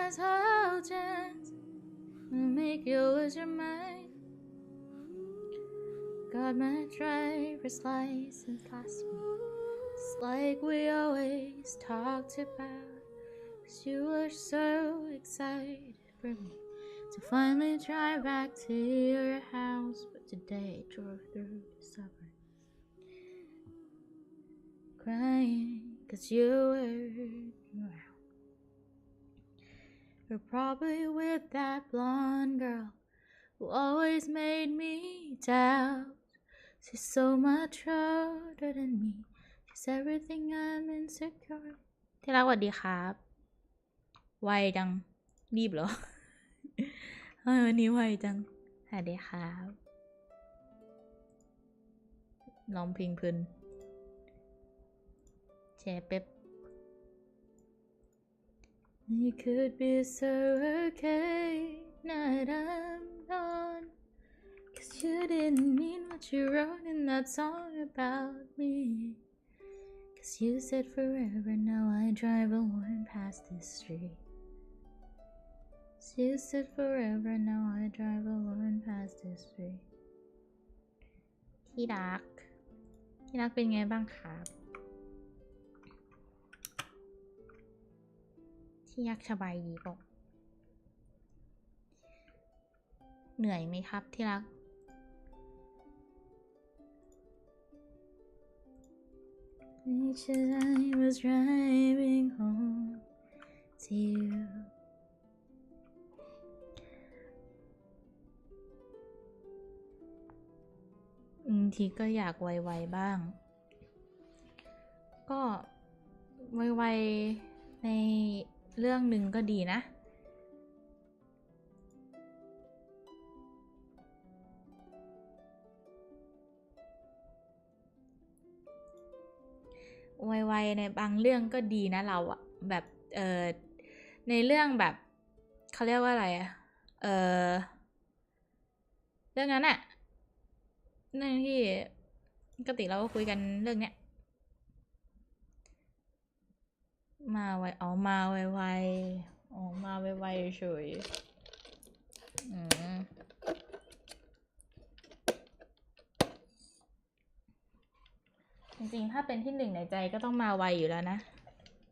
last whole chance to make you lose your mind. Got my driver's license last week. It's like we always talked about. 'Cause you were so excited for me to finally drive back to your house. But today I drove through the suburbs, crying 'cause you weren't around. You're probably with that blonde girl who always made me doubt. She's so much older than me. She's everything I'm insecure. ที่รักสวัสดีครับไวจังรีบเหรอ วันนี้ไวจังสวัสดีครับร้องเพลงเพลินแชร์เป๊ป It could be so okay now that I'm gone, 'cause you didn't mean what you wrote in that song about me. 'Cause you said forever, now I drive alone past this street. You said forever, now I drive alone past this street. ที่รักเป็นไงบ้างครับที่รักสบายดีปะเหนื่อยไหมครับที่รัก Each time I was driving home to you. ทีก็อยากไวๆบ้างก็ไวๆในเรื่องหนึ่งก็ดีนะไวๆในบางเรื่องก็ดีนะเราอะแบบในเรื่องแบบเขาเรียกว่าอะไรอะเรื่องนั้นอะเรื่องที่ปกติเราก็คุยกันเรื่องเนี้ยมาไวมาไวมาไวเฉยจริงๆถ้าเป็นที่หนึ่งในใจก็ต้องมาไวอยู่แล้วนะ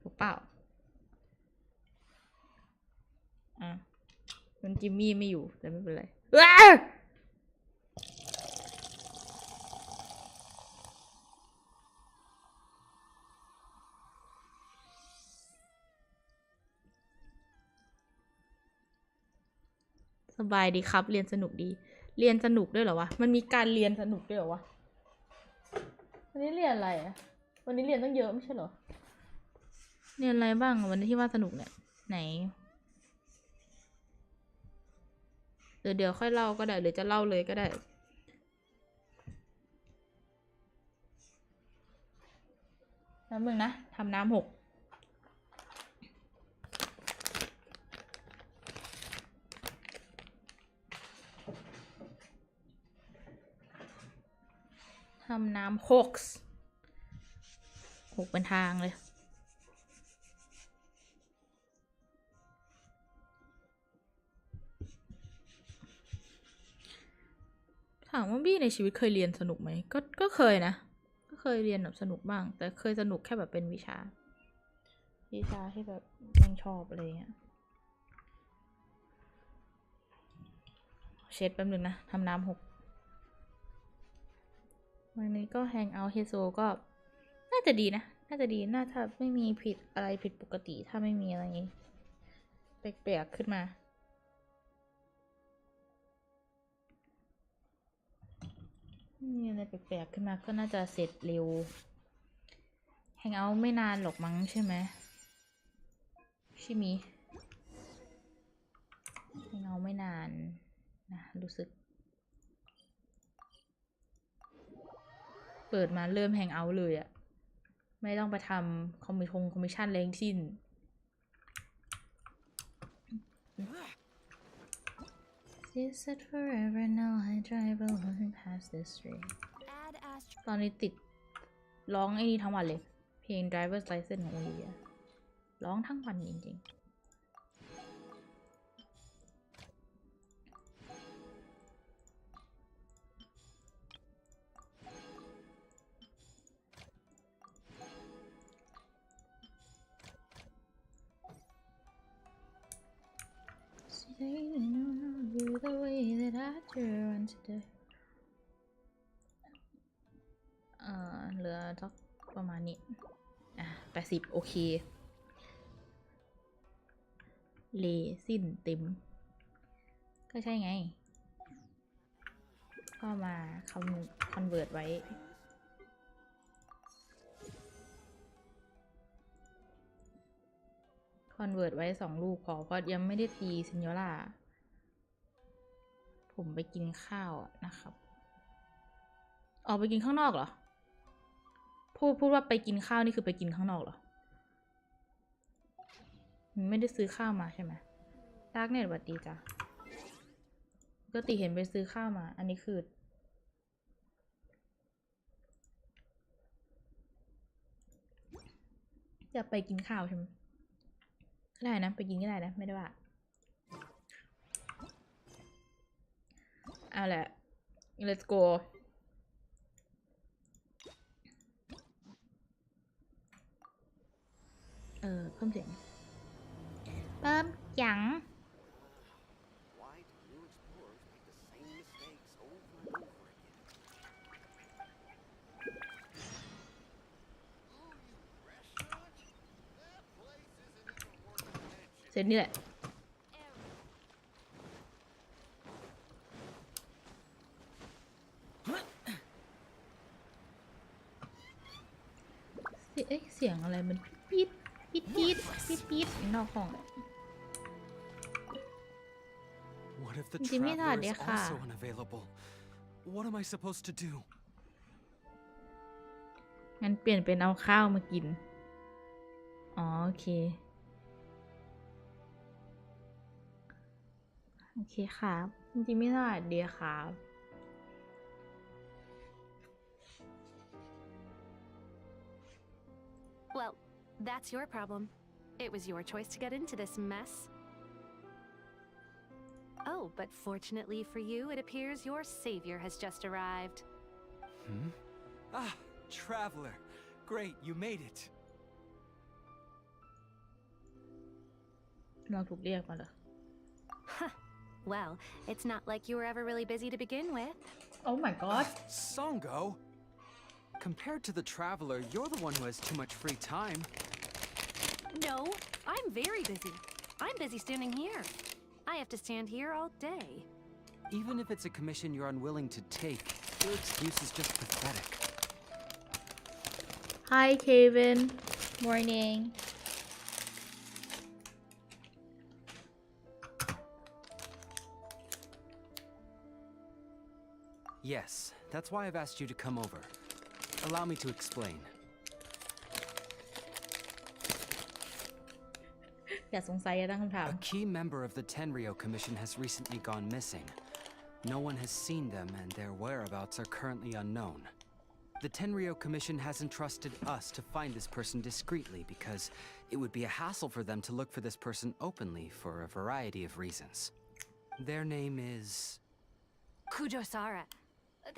ถูกเปล่าคุณจิมมี่ไม่อยู่แต่ไม่เป็นไรสบายดีครับเรียนสนุกดีเรียนสนุกด้วยเหรอวะมันมีการเรียนสนุกด้วยเหรอวะวันนี้เรียนอะไรอ่ะวันนี้เรียนตั้งเยอะไม่ใช่เหรอเรียนอะไรบ้างวันนี้ที่ว่าสนุกเนี่ยไหนเดี๋ยวค่อยเล่าก็ได้หรือจะเล่าเลยก็ได้น้ำมึงนะทำน้ำหกทำน้ำหกเป็นทางเลยถามว่าบี้ในชีวิตเคยเรียนสนุกไหมก็เคยนะก็เคยเรียนแบบสนุกบ้างแต่เคยสนุกแค่แบบเป็นวิชาที่แบบยังชอบอะไรเงี้ยเช็ดแป๊บนึงนะทำน้ำหกวันนี้ก็แฮงเอาท์เฮโซก็น่าจะดีนะน่าจะดีน่าถ้าไม่มีผิดอะไรผิดปกติถ้าไม่มีอะไรแปลกๆขึ้นมามีอะไรแปลกๆขึ้นมาก็น่าจะเสร็จเร็วแฮงเอาท์ไม่นานหรอกมั้งใช่ไหมชิมิแฮงเอาท์ไม่นานนะรู้สึกเปิดมาเริ่มแฮงเอาท์เลยอะไม่ต้องไปทำคอมมิชชั่นอะไรทั้งสิ้น You said forever, now I drive alone past this street. ตอนนี้ติดร้องไอ้นี่ทั้งวันเลยเพลง Driver's License ของโอลิเวียร้องทั้งวันจริงๆ you want to do เหลือสักประมาณนี้80โอเคเลสิ้นเต็มก็ใช่ไงก็มาคอนเวิร์ตไว้2 ลูกพอเพราะยังไม่ได้ตีซินโยล่าผมไปกินข้าวนะครับออกไปกินข้างนอกเหรอพูดว่าไปกินข้าวนี่คือไปกินข้างนอกเหรอไม่ได้ซื้อข้าวมาใช่ไหมดาร์กเน็ตสวัสดีจ้ะปกติเห็นไปซื้อข้าวมาอันนี้คือจะไปกินข้าวใช่ไหมได้นะไปกินก็ได้นะไม่ได้ว่าเอาแหละ let's go เพิ่มเสียงเพิ่มจังเสร็จนี่แหละเสียงอะไรมันปี๊ดนอกห้องจริงไม่ได้เดี๋ยวค่ะงั้นเปลี่ยนเป็นเอาข้าวมากินโอเคครับจริงไม่ได้เดี๋ยวครับ Well, that's your problem. It was your choice to get into this mess. Oh, but fortunately for you, it appears your savior has just arrived. Traveler. Great, you made it. เราถูกเรียกมาเหรอ Well, it's not like you were ever really busy to begin with. Oh my god. Songo? Compared to the traveler, you're the one who has too much free time. No, I'm very busy. I'm busy standing here. I have to stand here all day. Even if it's a commission you're unwilling to take, your excuse is just pathetic. Hi Kevin. Morning. Yes, that's why I've asked you to come over. Allow me to explain. อย่าสงสัยอย่าตั้งคำถาม A key member of the Tenryo Commission has recently gone missing. No one has seen them, and their whereabouts are currently unknown. The Tenryo Commission has entrusted us to find this person discreetly because it would be a hassle for them to look for this person openly for a variety of reasons. Their name is... Kujosara.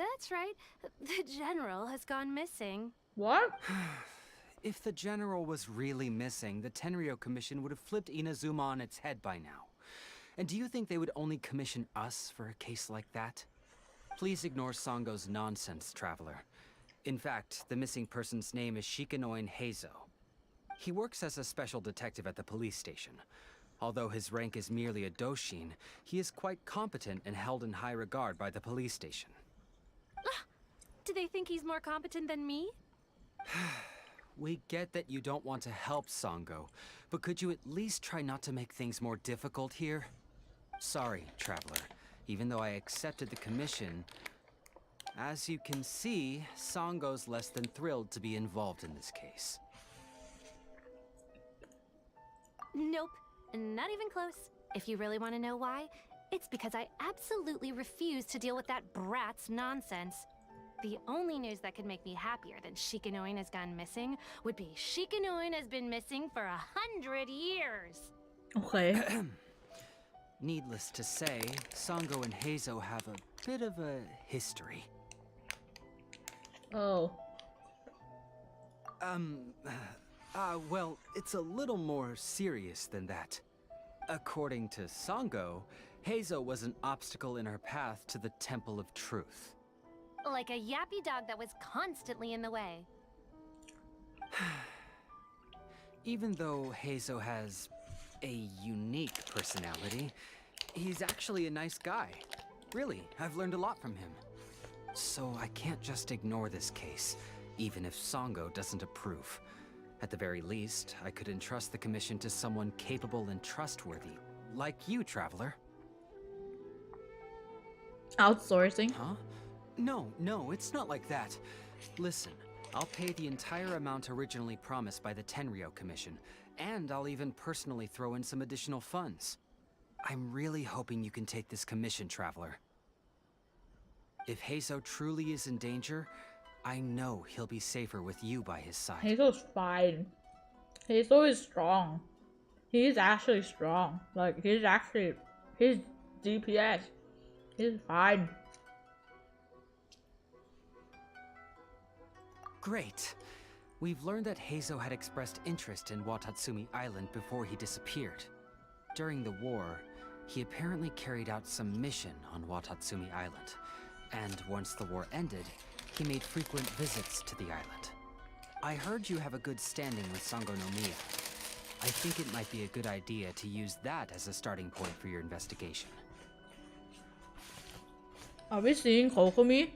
That's right. The general has gone missing. What? If the general was really missing, the Tenryo Commission would have flipped Inazuma on its head by now. And do you think they would only commission us for a case like that? Please ignore Songo's nonsense, traveler. In fact, the missing person's name is Shikanoin Heizou. He works as a special detective at the police station. Although his rank is merely a doshin, he is quite competent and held in high regard by the police station. Do they think he's more competent than me? We get that you don't want to help Songo, but could you at least try not to make things more difficult here? Sorry, traveler. Even though I accepted the commission, as you can see, Songo's less than thrilled to be involved in this case. Nope, not even close. If you really want to know why, it's because I absolutely refuse to deal with that brat's nonsense. The only news that could make me happier than Shikanoin has gone missing would be Shikanoin has been missing for 100 years. Okay. Needless to say, Songo and Heizou have a bit of a history. Oh. Well, it's a little more serious than that. According to Songo, Heizou was an obstacle in her path to the Temple of Truth. Like a yappy dog that was constantly in the way. Even though Heizou has a unique personality, he's actually a nice guy. Really, I've learned a lot from him. So I can't just ignore this case, even if Songo doesn't approve. At the very least, I could entrust the commission to someone capable and trustworthy, like you, Traveler. Outsourcing? Huh? No, it's not like that. Listen, I'll pay the entire amount originally promised by the Tenryou Commission, and I'll even personally throw in some additional funds. I'm really hoping you can take this commission, Traveler. If Heizou truly is in danger, I know he'll be safer with you by his side. Heizou's fine. Heizou is strong. He's actually strong. Like, he's DPS. He's fine. Great. We've learned that Heizou had expressed interest in Watatsumi Island before he disappeared. During the war, he apparently carried out some mission on Watatsumi Island. And once the war ended, he made frequent visits to the island. I heard you have a good standing with Sango no Miya. I think it might be a good idea to use that as a starting point for your investigation. Are we seeing Kokomi?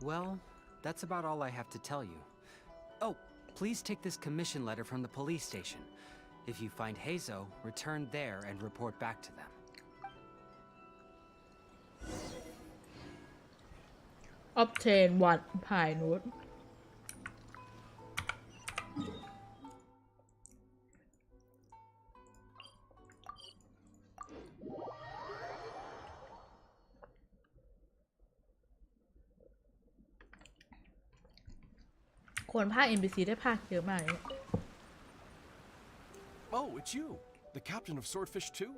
Well, that's about all I have to tell you. Oh, please take this commission letter from the police station. If you find Heizou, return there and report back to them. Obtain 1 Pinewood.ควรภาค NPC ได้ภาคเยอะมากเลย Oh, it's you, the captain of Swordfish 2?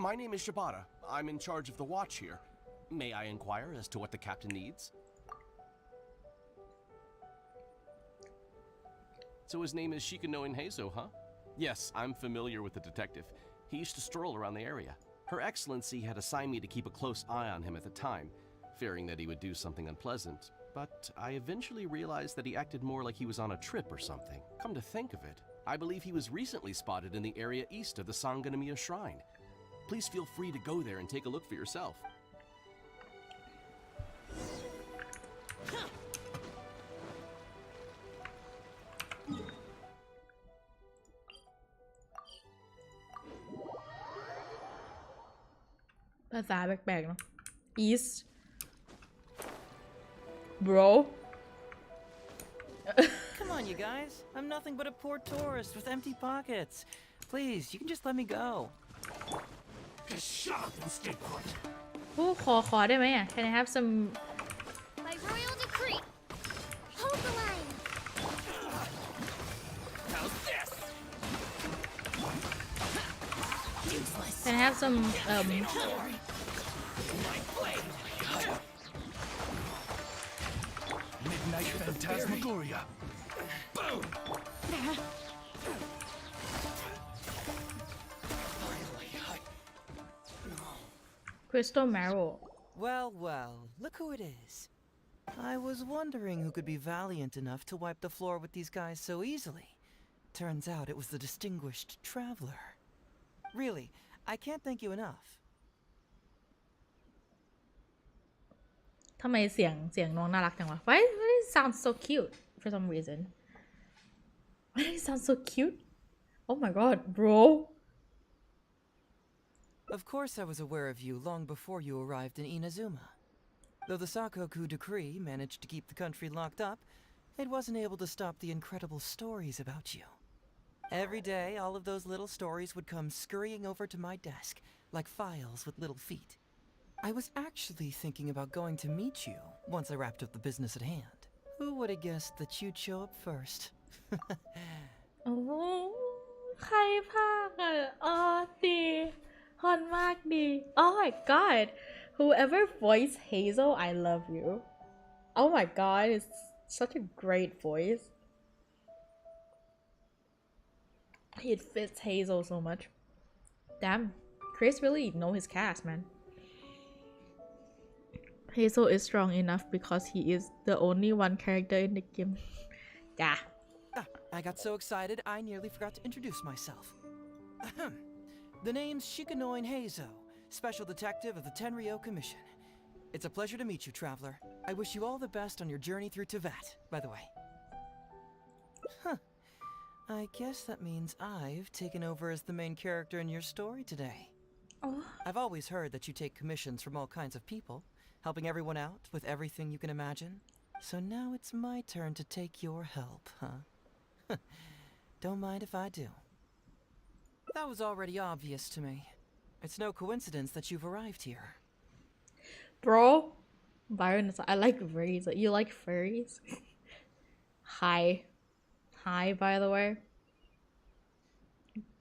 My name is Shibata. I'm in charge of the watch here. May I inquire as to what the captain needs? So his name is Shikanoin Heizou, huh? Yes, I'm familiar with the detective. He used to stroll around the area. Her Excellency had assigned me to keep a close eye on him at the time, fearing that he would do something unpleasant. But I eventually realized that he acted more like he was on a trip or something. Come to think of it, I believe he was recently spotted in the area east of the Sangonomiya Shrine. Please feel free to go there and take a look for yourself. ภาษาแปลกๆเนาะ East Bro Come on, you guys. I'm nothing but a poor tourist with empty pockets. Please, you can just let me go. Just shut up and stay put. ขอได้ไหมอ่ะ Can I have some By royal decree, hold the line. How's this? Can I have some Midnight Phantasmagoria. Boom! Crystal Marrow Well, look who it is. I was wondering who could be valiant enough to wipe the floor with these guys so easily. Turns out it was the distinguished traveler. Really, I can't thank you enough. ทำไมเสียงน้องน่ารักจังวะ Why it sounds so cute for some reason Why it sounds so cute Oh my god bro Of course I was aware of you long before you arrived in Inazuma. Though the Sakoku decree managed to keep the country locked up, it wasn't able to stop the incredible stories about you. Every day, all of those little stories would come scurrying over to my desk, like files with little feet. I was actually thinking about going to meet you once I wrapped up the business at hand. Who would have guessed that you'd show up first? โอ้ใครพากย์อ่ะอ๋อดีฮอนมากดี Oh my god Whoever voiced Heizou I love you Oh my god it's such a great voice It fits Heizou so much Damn Chris really know his cast, man. Heizou is strong enough because he is the only one character in the game. Yeah. Ah, I got so excited I nearly forgot to introduce myself. Ahem. The name's Shikanoin Heizou, Special Detective of the Tenryou Commission. It's a pleasure to meet you, Traveler. I wish you all the best on your journey through Teyvat, by the way. Huh. I guess that means I've taken over as the main character in your story today. Oh. I've always heard that you take commissions from all kinds of people, helping everyone out with everything you can imagine. So now it's my turn to take your help, huh? Don't mind if I do. That was already obvious to me. It's no coincidence that you've arrived here. Bro, Byron is I like furries. You like furries? Hi. Hi, by the way.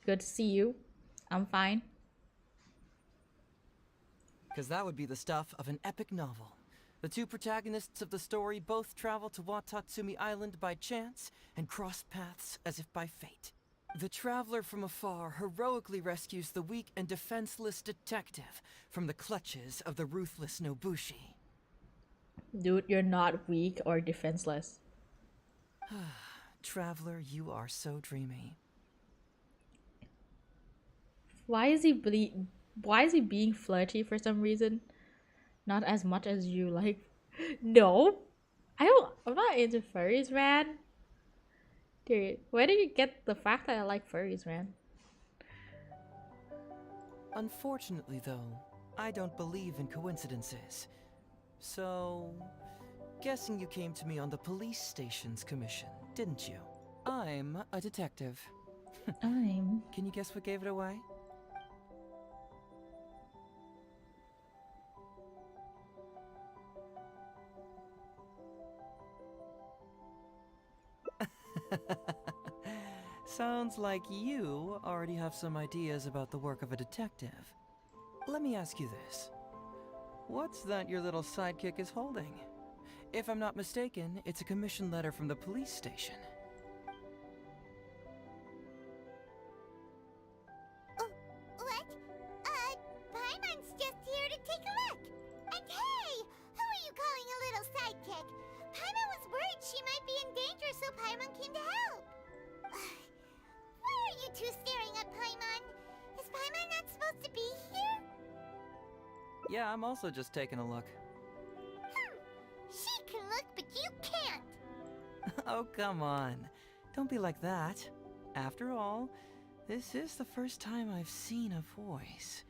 Good to see you. I'm fine. Because that would be the stuff of an epic novel. The two protagonists of the story both travel to Watatsumi Island by chance and cross paths as if by fate. The traveler from afar heroically rescues the weak and defenseless detective from the clutches of the ruthless Nobushi. Dude, you're not weak or defenseless. Traveler, you are so dreamy. Why is he being flirty for some reason? Not as much as you like. No. I'm not into furries, man. Dude, where did you get the fact that I like furries, man? Unfortunately, though, I don't believe in coincidences. So, guessing you came to me on the police station's commission, didn't you? I'm a detective. I'm... Can you guess what gave it away? Sounds like you already have some ideas about the work of a detective. Let me ask you this. What's that your little sidekick is holding? If I'm not mistaken, it's a commission letter from the police station. What? Paimon's just here to take a look. And hey, who are you calling a little sidekick? Paimon was worried she might be in danger, so Paimon came to help. Why are you two staring at Paimon? Is Paimon not supposed to be here? Yeah, I'm also just taking a look. She can look, but you can't. Oh, come on. Don't be like that. After all, this is the first time I've seen a voice.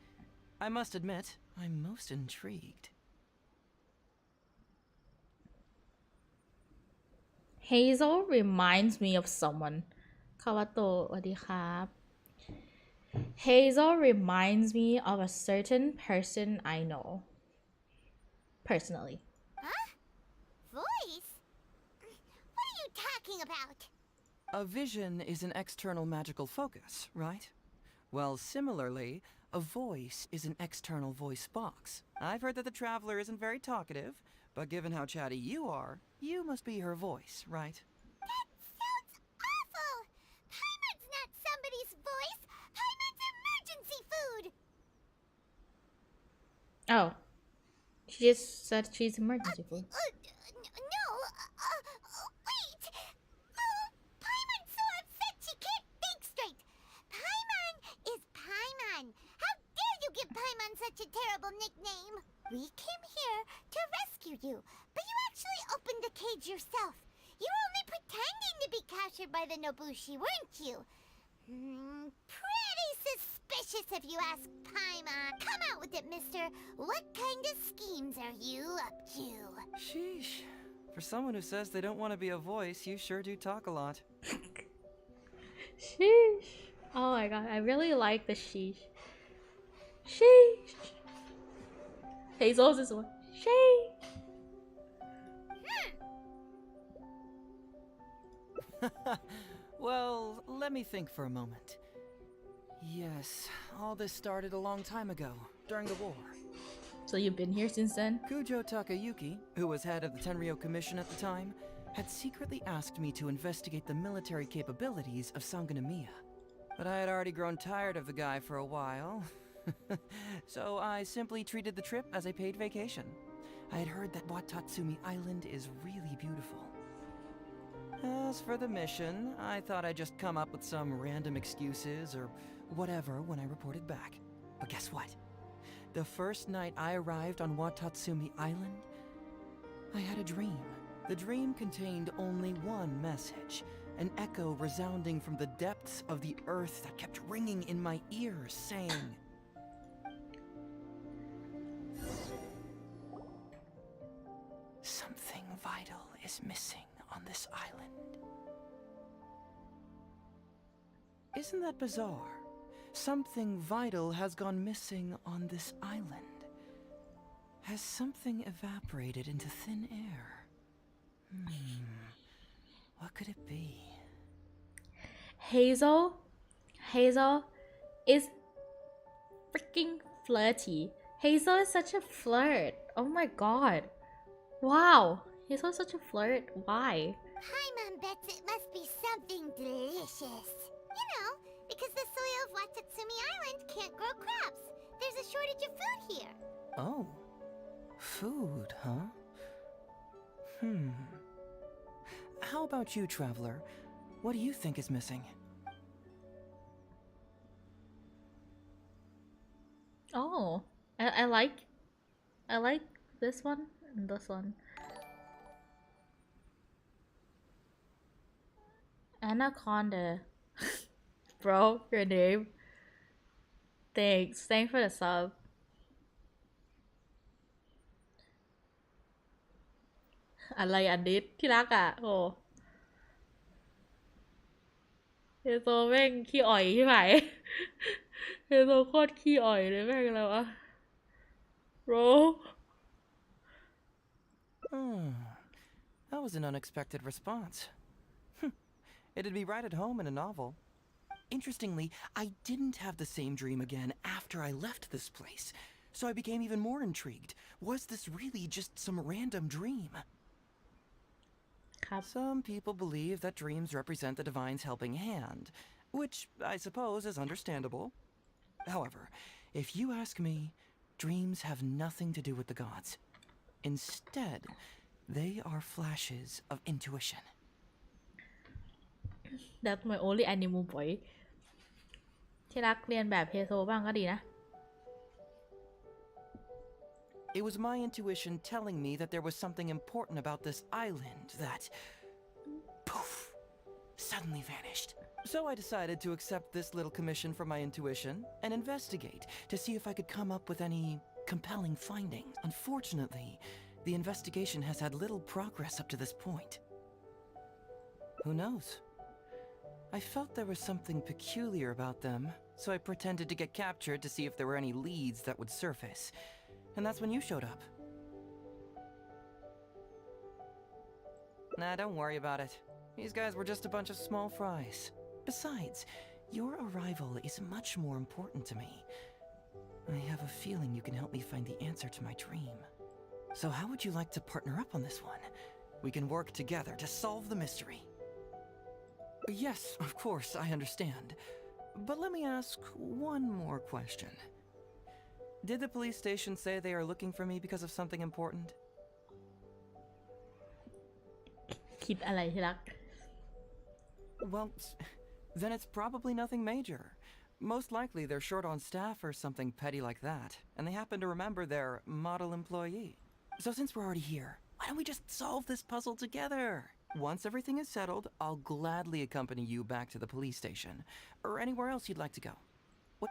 I must admit, I'm most intrigued. Hazel reminds me of someone. Kawato, สวัสดีครับ Hazel reminds me of a certain person I know. Personally. Huh? Voice? What are you talking about? A vision is an external magical focus, right? Well, similarly, a voice is an external voice box. I've heard that the Traveler isn't very talkative, but given how chatty you are, you must be her voice, right? That sounds awful! Paimon's not somebody's voice! Paimon's emergency food! Oh. She just said she's emergency food. No, wait! Paimon's so upset she can't think straight! Paimon is Paimon! How dare you give Paimon such a terrible nickname? We came here to rescue you, but you actually opened the cage yourself. You were only pretending to be captured by the Nobushi, weren't you? Pretty suspicious if you ask Paimon. Come out with it, mister. What kind of schemes are you up to? Sheesh. For someone who says they don't want to be a voice, you sure do talk a lot. Sheesh. Oh my god, I really like the sheesh. Sheesh. Hazel's this one. Sheesh. Well, let me think for a moment. Yes, all this started a long time ago, during the war. So you've been here since then? Kujo Takayuki, who was head of the Tenryou Commission at the time, had secretly asked me to investigate the military capabilities of Sangonomiya. But I had already grown tired of the guy for a while, So I simply treated the trip as a paid vacation. I had heard that Watatsumi Island is really beautiful. As for the mission, I thought I'd just come up with some random excuses or whatever when I reported back. But guess what? The first night I arrived on Watatsumi Island, I had a dream. The dream contained only one message, an echo resounding from the depths of the earth that kept ringing in my ears, saying, "Something vital is missing on this island." Isn't that bizarre? Something vital has gone missing on this island. Has something evaporated into thin air? What could it be? Heizou is freaking flirty. Heizou is such a flirt. Oh my god. Wow. Heizou is such a flirt. Why? Paimon bets it must be something delicious. You know, because the soil of Watatsumi Island can't grow crops. There's a shortage of food here. Oh. Food, huh? How about you, traveler? What do you think is missing? Oh. I like this one and this one. Anaconda. Bro, your name. Thanks for the sub.อะไรอันนี้ที่รักอ่ะโอ้เฮโซแม่งขี้อ่อยใช่ไหมเฮโซโคตรขี้อ่อยเลยแม่งแล้วอะโร That was an unexpected response. It'd be right at home in a novel. Interestingly, I didn't have the same dream again after I left this place, so I became even more intrigued. Was this really just some random dream? Some people believe that dreams represent the divine's helping hand, which I suppose is understandable. However, if you ask me, dreams have nothing to do with the gods. Instead, they are flashes of intuition. That's my only animal boy ที่รักเรียนแบบเฮโซบ้างก็ดีนะ It was my intuition telling me that there was something important about this island that, poof, suddenly vanished. So I decided to accept this little commission from my intuition and investigate to see if I could come up with any compelling findings. Unfortunately, the investigation has had little progress up to this point. Who knows? I felt there was something peculiar about them, so I pretended to get captured to see if there were any leads that would surface. And that's when you showed up. Nah, don't worry about it. These guys were just a bunch of small fries. Besides, your arrival is much more important to me. I have a feeling you can help me find the answer to my dream. So how would you like to partner up on this one? We can work together to solve the mystery. Yes, of course, I understand. But let me ask one more question. Did the police station say they are looking for me because of something important? คิดอะไรที่รัก Well, then it's probably nothing major. Most likely they're short on staff or something petty like that, and they happen to remember their model employee. So since we're already here, why don't we just solve this puzzle together? Once everything is settled, I'll gladly accompany you back to the police station, or anywhere else you'd like to go. What?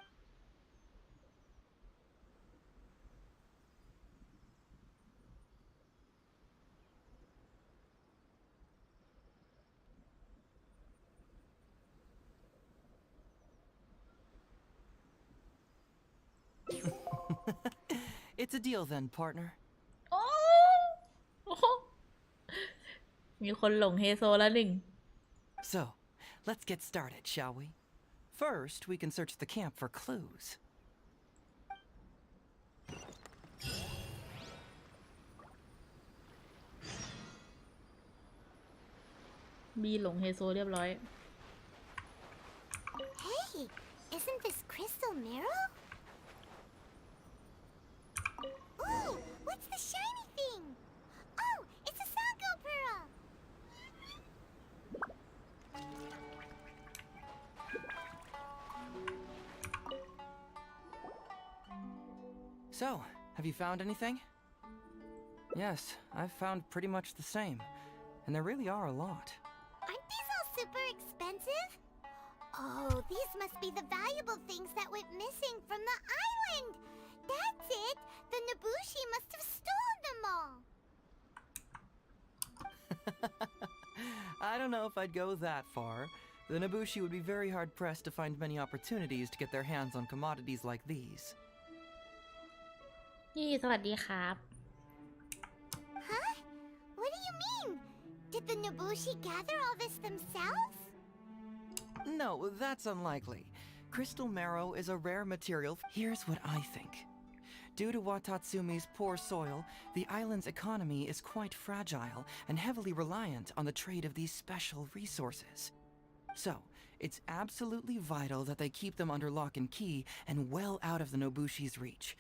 It's a deal then, partner. โอ้มีคนหลงเฮโซแล้วหนึ่ง So, let's get started, shall we? First, we can search the camp for clues. บีหลงเฮโซเรียบร้อย Hey, isn't this crystal mirror? What's the shiny thing? Oh, it's a Sango pearl. So, have you found anything? Yes, I've found pretty much the same. And there really are a lot. Aren't these all super expensive? Oh, these must be the valuable things that went missing from the island. That's it. The Nobushi must have stolen them all. I don't know if I'd go that far. The Nobushi would be very hard-pressed to find many opportunities to get their hands on commodities like these. นี่สวัสดีครับ Huh? What do you mean? Did the Nobushi gather all this themselves? No, that's unlikely. Crystal marrow is a rare material. Here's what I think. Due to Watatsumi's poor soil, the island's economy is quite fragile and heavily reliant on the trade of these special resources. So, it's absolutely vital that they keep them under lock and key and well out of the Nobushi's reach.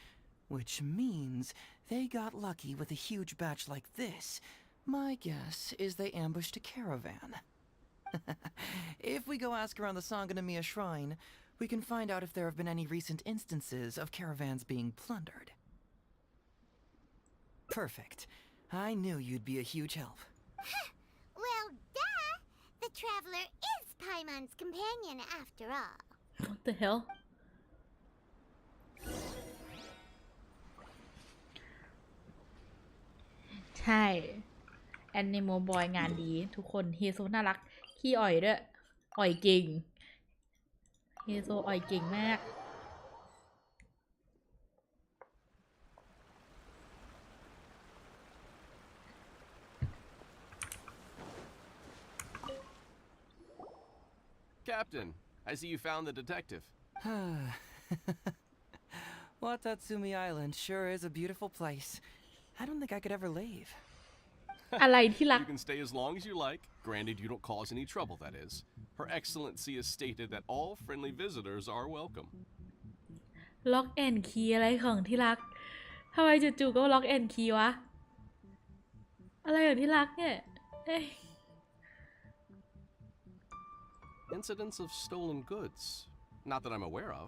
Which means they got lucky with a huge batch like this. My guess is they ambushed a caravan. If we go ask around the Sangonomiya Shrine, we can find out if there have been any recent instances of caravans being plundered. Perfect. I knew you'd be a huge help. Well, duh! The traveler is Paimon's companion after all. What the hell ใช่แอนนิโมบอยงานดีทุกคนเฮโซน่ารักขี้อ่อยด้วยอ่อยเก่งเฮโซอ่อยเก่งมาก Captain, I see you found the detective. Watatsumi Island sure is a beautiful place. I don't think I could ever leave. อะไรที่รัก You can stay as long as you like, granted you don't cause any trouble, that is. Her Excellency has stated that all friendly visitors are welcome. ล็อกแอนคีย์อะไรของที่รักทำไมจู่ๆก็ล็อกแอนคีย์วะอะไรของที่รักเนี่ยเอ้ย Incidents of stolen goods? Not that I'm aware of.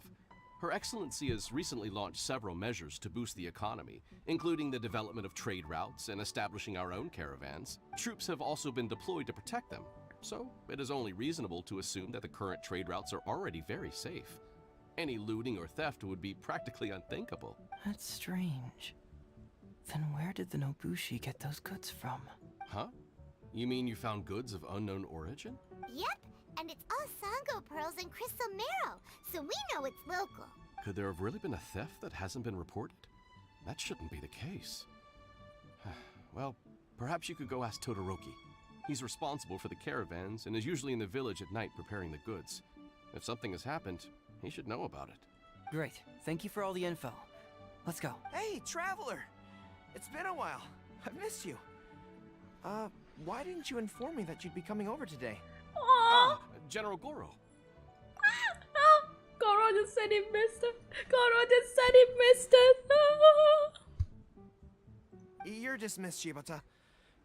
Her Excellency has recently launched several measures to boost the economy, including the development of trade routes and establishing our own caravans. Troops have also been deployed to protect them, so it is only reasonable to assume that the current trade routes are already very safe. Any looting or theft would be practically unthinkable. That's strange. Then where did the Nobushi get those goods from? Huh? You mean you found goods of unknown origin? Yep, and it's all Sango pearls and crystal marrow, so we know it's local. Could there have really been a theft that hasn't been reported? That shouldn't be the case. Well, perhaps you could go ask Todoroki. He's responsible for the caravans and is usually in the village at night preparing the goods. If something has happened, he should know about it. Great. Thank you for all the info. Let's go. Hey, traveler! It's been a while. I've missed you. Why didn't you inform me that you'd be coming over today? Oh, General Goro. no. Goro just said he missed it. Goro just said he missed it. You're dismissed, Shibata.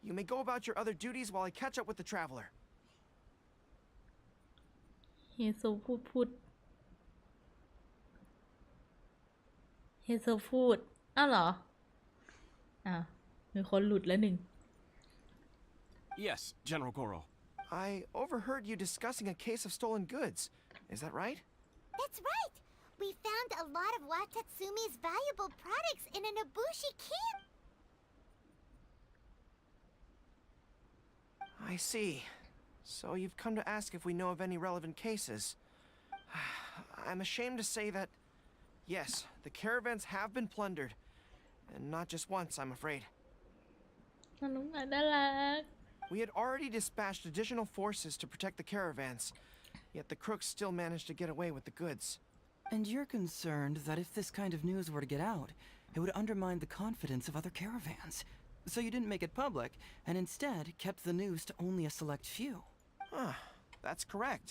You may go about your other duties while I catch up with the traveler. เฮโซพูดอ้าวเหรออ้าวมีคนหลุดแล้วหนึ่ง Yes, General Goro. I overheard you discussing a case of stolen goods. Is that right? That's right! We found a lot of Watatsumi's valuable products in a Nobushi camp. I see. So you've come to ask if we know of any relevant cases. I'm ashamed to say that, yes, the caravans have been plundered. And not just once, I'm afraid. น้องหมาน่ารัก We had already dispatched additional forces to protect the caravans, yet the crooks still managed to get away with the goods. And you're concerned that if this kind of news were to get out, it would undermine the confidence of other caravans. So you didn't make it public, and instead kept the news to only a select few. That's correct.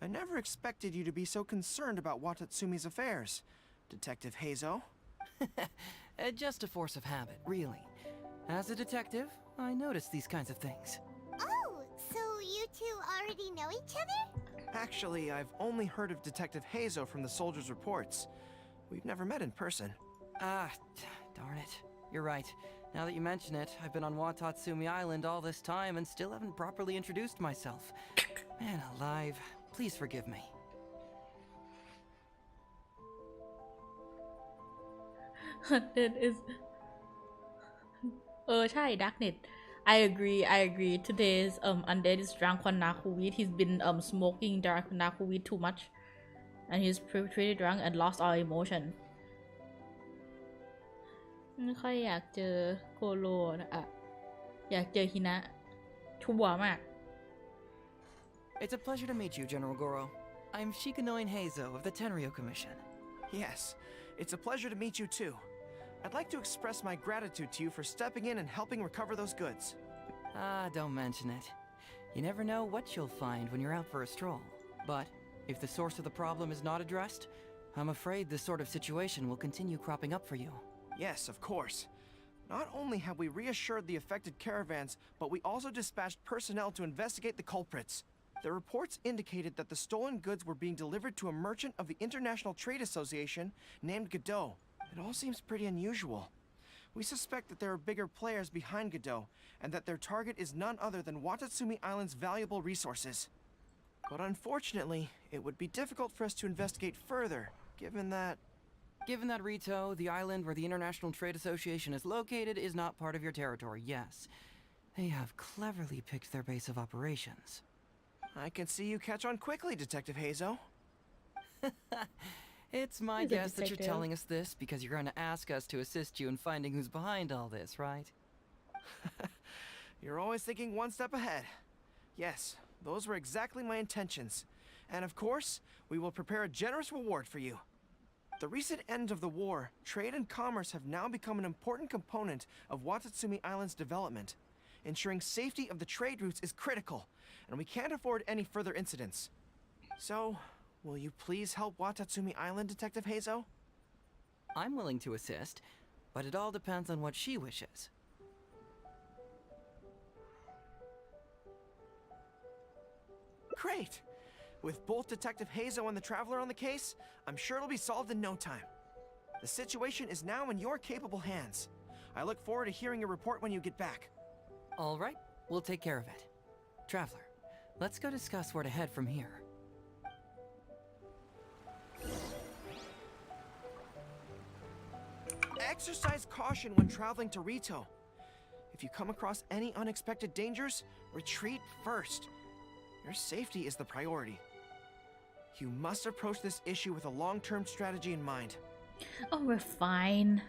I never expected you to be so concerned about Watatsumi's affairs, Detective Heizou. Just a force of habit, really. As a detective, I notice these kinds of things. Oh, so you two already know each other? Actually, I've only heard of Detective Heizou from the soldiers' reports. We've never met in person. Ah, darn it. You're right. Now that you mention it, I've been on Watatsumi Island all this time and still haven't properly introduced myself. Man alive, please forgive me. That is ใช่ Darknet. I agree. Today's undead is drunk on Nakuwit. He's been smoking dark Nakuwit too much. And he's pretty drunk and lost all emotion. ไม่ค่อยอยากเจอโกโรนะอะอยากเจอฮินะชั่วมาก It's a pleasure to meet you, General Goro. I'm Shikanoin Heizou of the Tenryo Commission. Yes, it's a pleasure to meet you too. I'd like to express my gratitude to you for stepping in and helping recover those goods. Ah, don't mention it. You never know what you'll find when you're out for a stroll. But if the source of the problem is not addressed, I'm afraid this sort of situation will continue cropping up for you. Yes, of course. Not only have we reassured the affected caravans, but we also dispatched personnel to investigate the culprits. The reports indicated that the stolen goods were being delivered to a merchant of the International Trade Association named Godot. It all seems pretty unusual. We suspect that there are bigger players behind Godot, and that their target is none other than Watatsumi Island's valuable resources. But unfortunately, it would be difficult for us to investigate further, given that... Given that Rito, the island where the International Trade Association is located, is not part of your territory, yes. They have cleverly picked their base of operations. I can see you catch on quickly, Detective Heizou. It's my He's a guess that you're detective. telling us this because you're going to ask us to assist you in finding who's behind all this, right? You're always thinking one step ahead. Yes, those were exactly my intentions. And of course, we will prepare a generous reward for you. The recent end of the war, trade and commerce have now become an important component of Watatsumi Island's development. Ensuring safety of the trade routes is critical, and we can't afford any further incidents. So, will you please help Watatsumi Island, Detective Heizou? I'm willing to assist, but it all depends on what she wishes. Great! With both Detective Heizou and the Traveler on the case, I'm sure it'll be solved in no time. The situation is now in your capable hands. I look forward to hearing your report when you get back. All right, we'll take care of it. Traveler, let's go discuss where to head from here. Exercise caution when traveling to Rito. If you come across any unexpected dangers, retreat first. Your safety is the priority. You must approach this issue with a long-term strategy in mind. Oh, we're fine.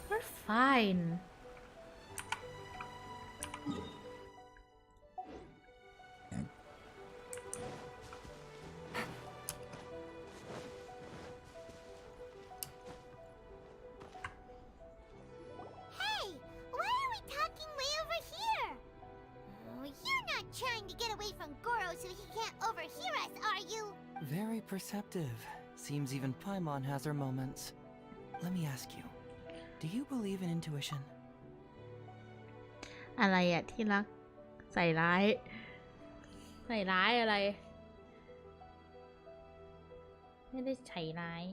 We're fine. Hey, why are we talking way over here? Oh, you're not trying to get away from Goro so he can't overhear us, are you? Very perceptive. Seems even Paimon has her moments. Let me ask you, do you believe in intuition? อะไรอะที่รักใส่ร้ายอะไรไม่ได้ใส่ร้าย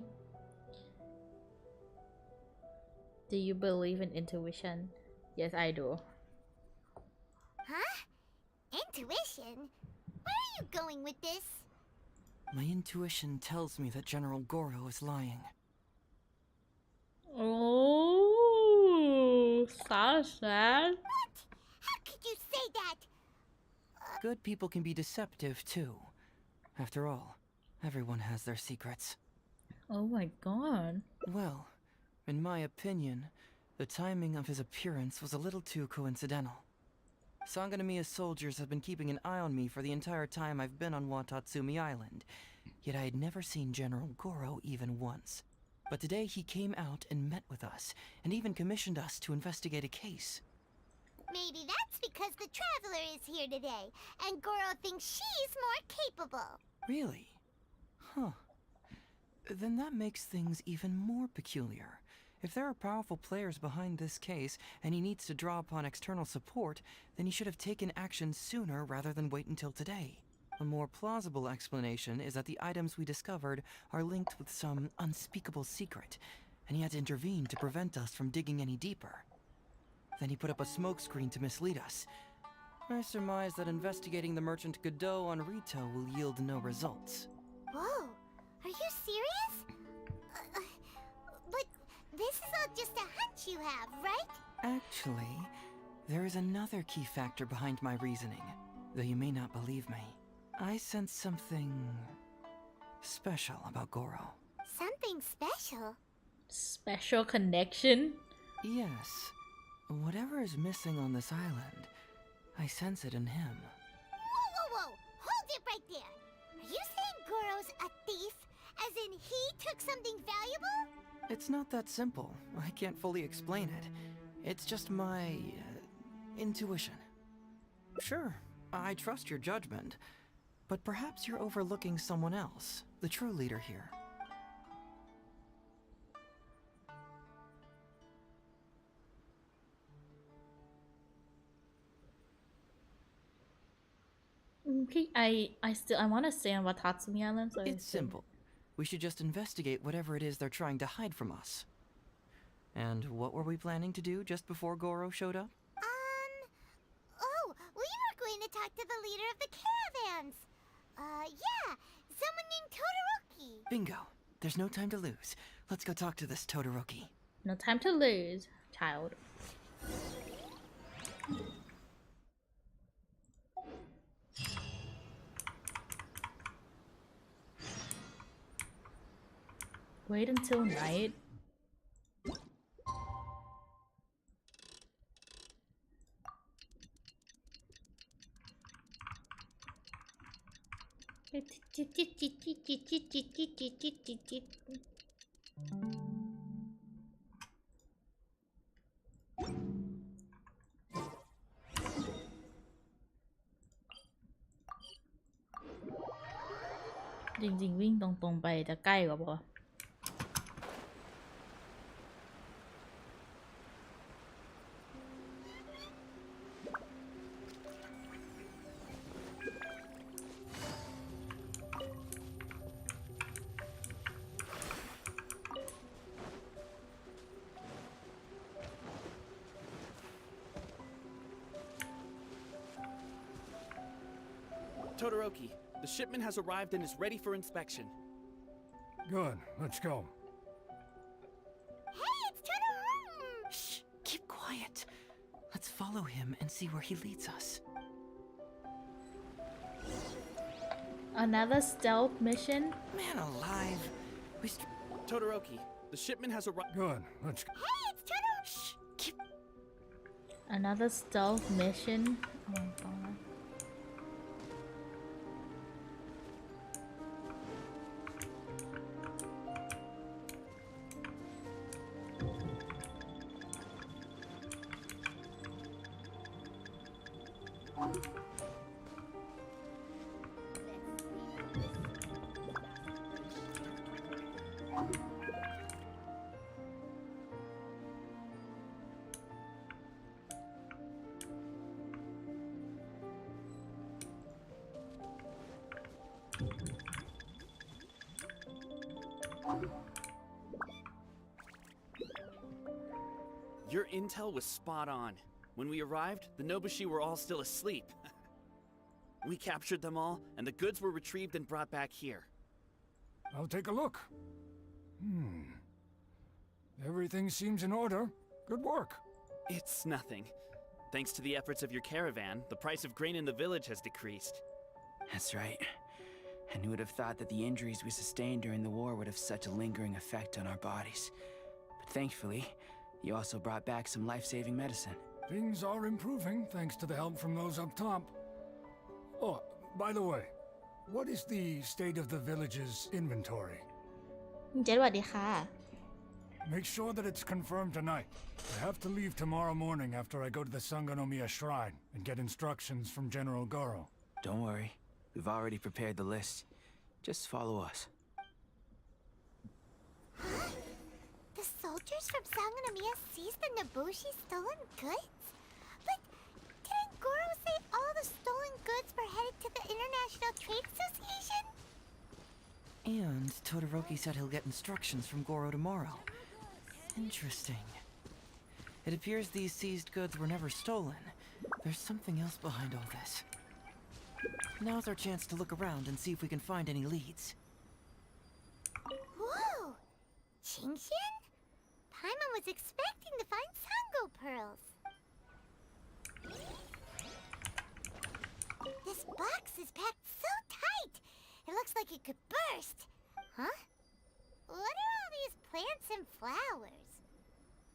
Do you believe in intuition? Yes, I do. Huh? Intuition? Where are you going with this? My intuition tells me that General Goro is lying. Oh, so sad. What? How could you say that? Good people can be deceptive too. After all, everyone has their secrets. Oh my god. Well, in my opinion, the timing of his appearance was a little too coincidental. Sanganamiya soldiers have been keeping an eye on me for the entire time I've been on Watatsumi Island, yet I had never seen General Goro even once. But today he came out and met with us, and even commissioned us to investigate a case. Maybe that's because the Traveler is here today, and Goro thinks she's more capable. Really? Huh. Then that makes things even more peculiar. If there are powerful players behind this case, and he needs to draw upon external support, then he should have taken action sooner rather than wait until today. A more plausible explanation is that the items we discovered are linked with some unspeakable secret, and he had to intervene to prevent us from digging any deeper. Then he put up a smokescreen to mislead us. I surmise that investigating the merchant Godot on Rito will yield no results. Whoa, are you serious? But this is all just a hunch you have, right? Actually, there is another key factor behind my reasoning, though you may not believe me. I sense something special about Goro. Something special? Special connection? Yes. Whatever is missing on this island, I sense it in him. Whoa, whoa, whoa! Hold it right there! Are you saying Goro's a thief? As in he took something valuable? It's not that simple. I can't fully explain it. It's just my intuition. Sure, I trust your judgment, but perhaps you're overlooking someone else, the true leader here. Okay, I want to stay on Watatsumi Island. So It's simple. We should just investigate whatever it is they're trying to hide from us. And what were we planning to do just before Goro showed up? Oh, we were going to talk to the leader of the caravans. Yeah, someone named Todoroki. Bingo. There's no time to lose. Let's go talk to this Todoroki. No time to lose, child. Wait until night.จริงๆวิ่งตรงๆไปจะใกล้กว่าปะ Todoroki, the shipment has arrived and is ready for inspection. Good, let's go. Hey, it's Todoroki! Shh, keep quiet. Let's follow him and see where he leads us. Another stealth mission? Man alive. Todoroki, the shipment has arrived. Good, let's go. Hey, it's Todoroki! Shh, keep... Another stealth mission? Oh my god. Your intel was spot on. When we arrived, the Nobushi were all still asleep. We captured them all, and the goods were retrieved and brought back here. I'll take a look. Everything seems in order. Good work. It's nothing. Thanks to the efforts of your caravan, the price of grain in the village has decreased. That's right. And who would have thought that the injuries we sustained during the war would have such a lingering effect on our bodies? But thankfully, you also brought back some life-saving medicine. Things are improving thanks to the help from those up top. Oh, by the way, what is the state of the village's inventory? เจ๊สวัสดีค่ะ Make sure that it's confirmed tonight. I have to leave tomorrow morning after I go to the Sangonomiya Shrine and get instructions from General Goro. Don't worry. We've already prepared the list. Just follow us. The soldiers Reporters from Sangonomiya seized the Nobushi stolen goods? But didn't Goro say all the stolen goods were headed to the International Trade Association? And Todoroki said he'll get instructions from Goro tomorrow. Interesting. It appears these seized goods were never stolen. There's something else behind all this. Now's our chance to look around and see if we can find any leads. Whoa! GENSHIN? Paimon was expecting to find Sango pearls. This box is packed so tight, it looks like it could burst. Huh? What are all these plants and flowers?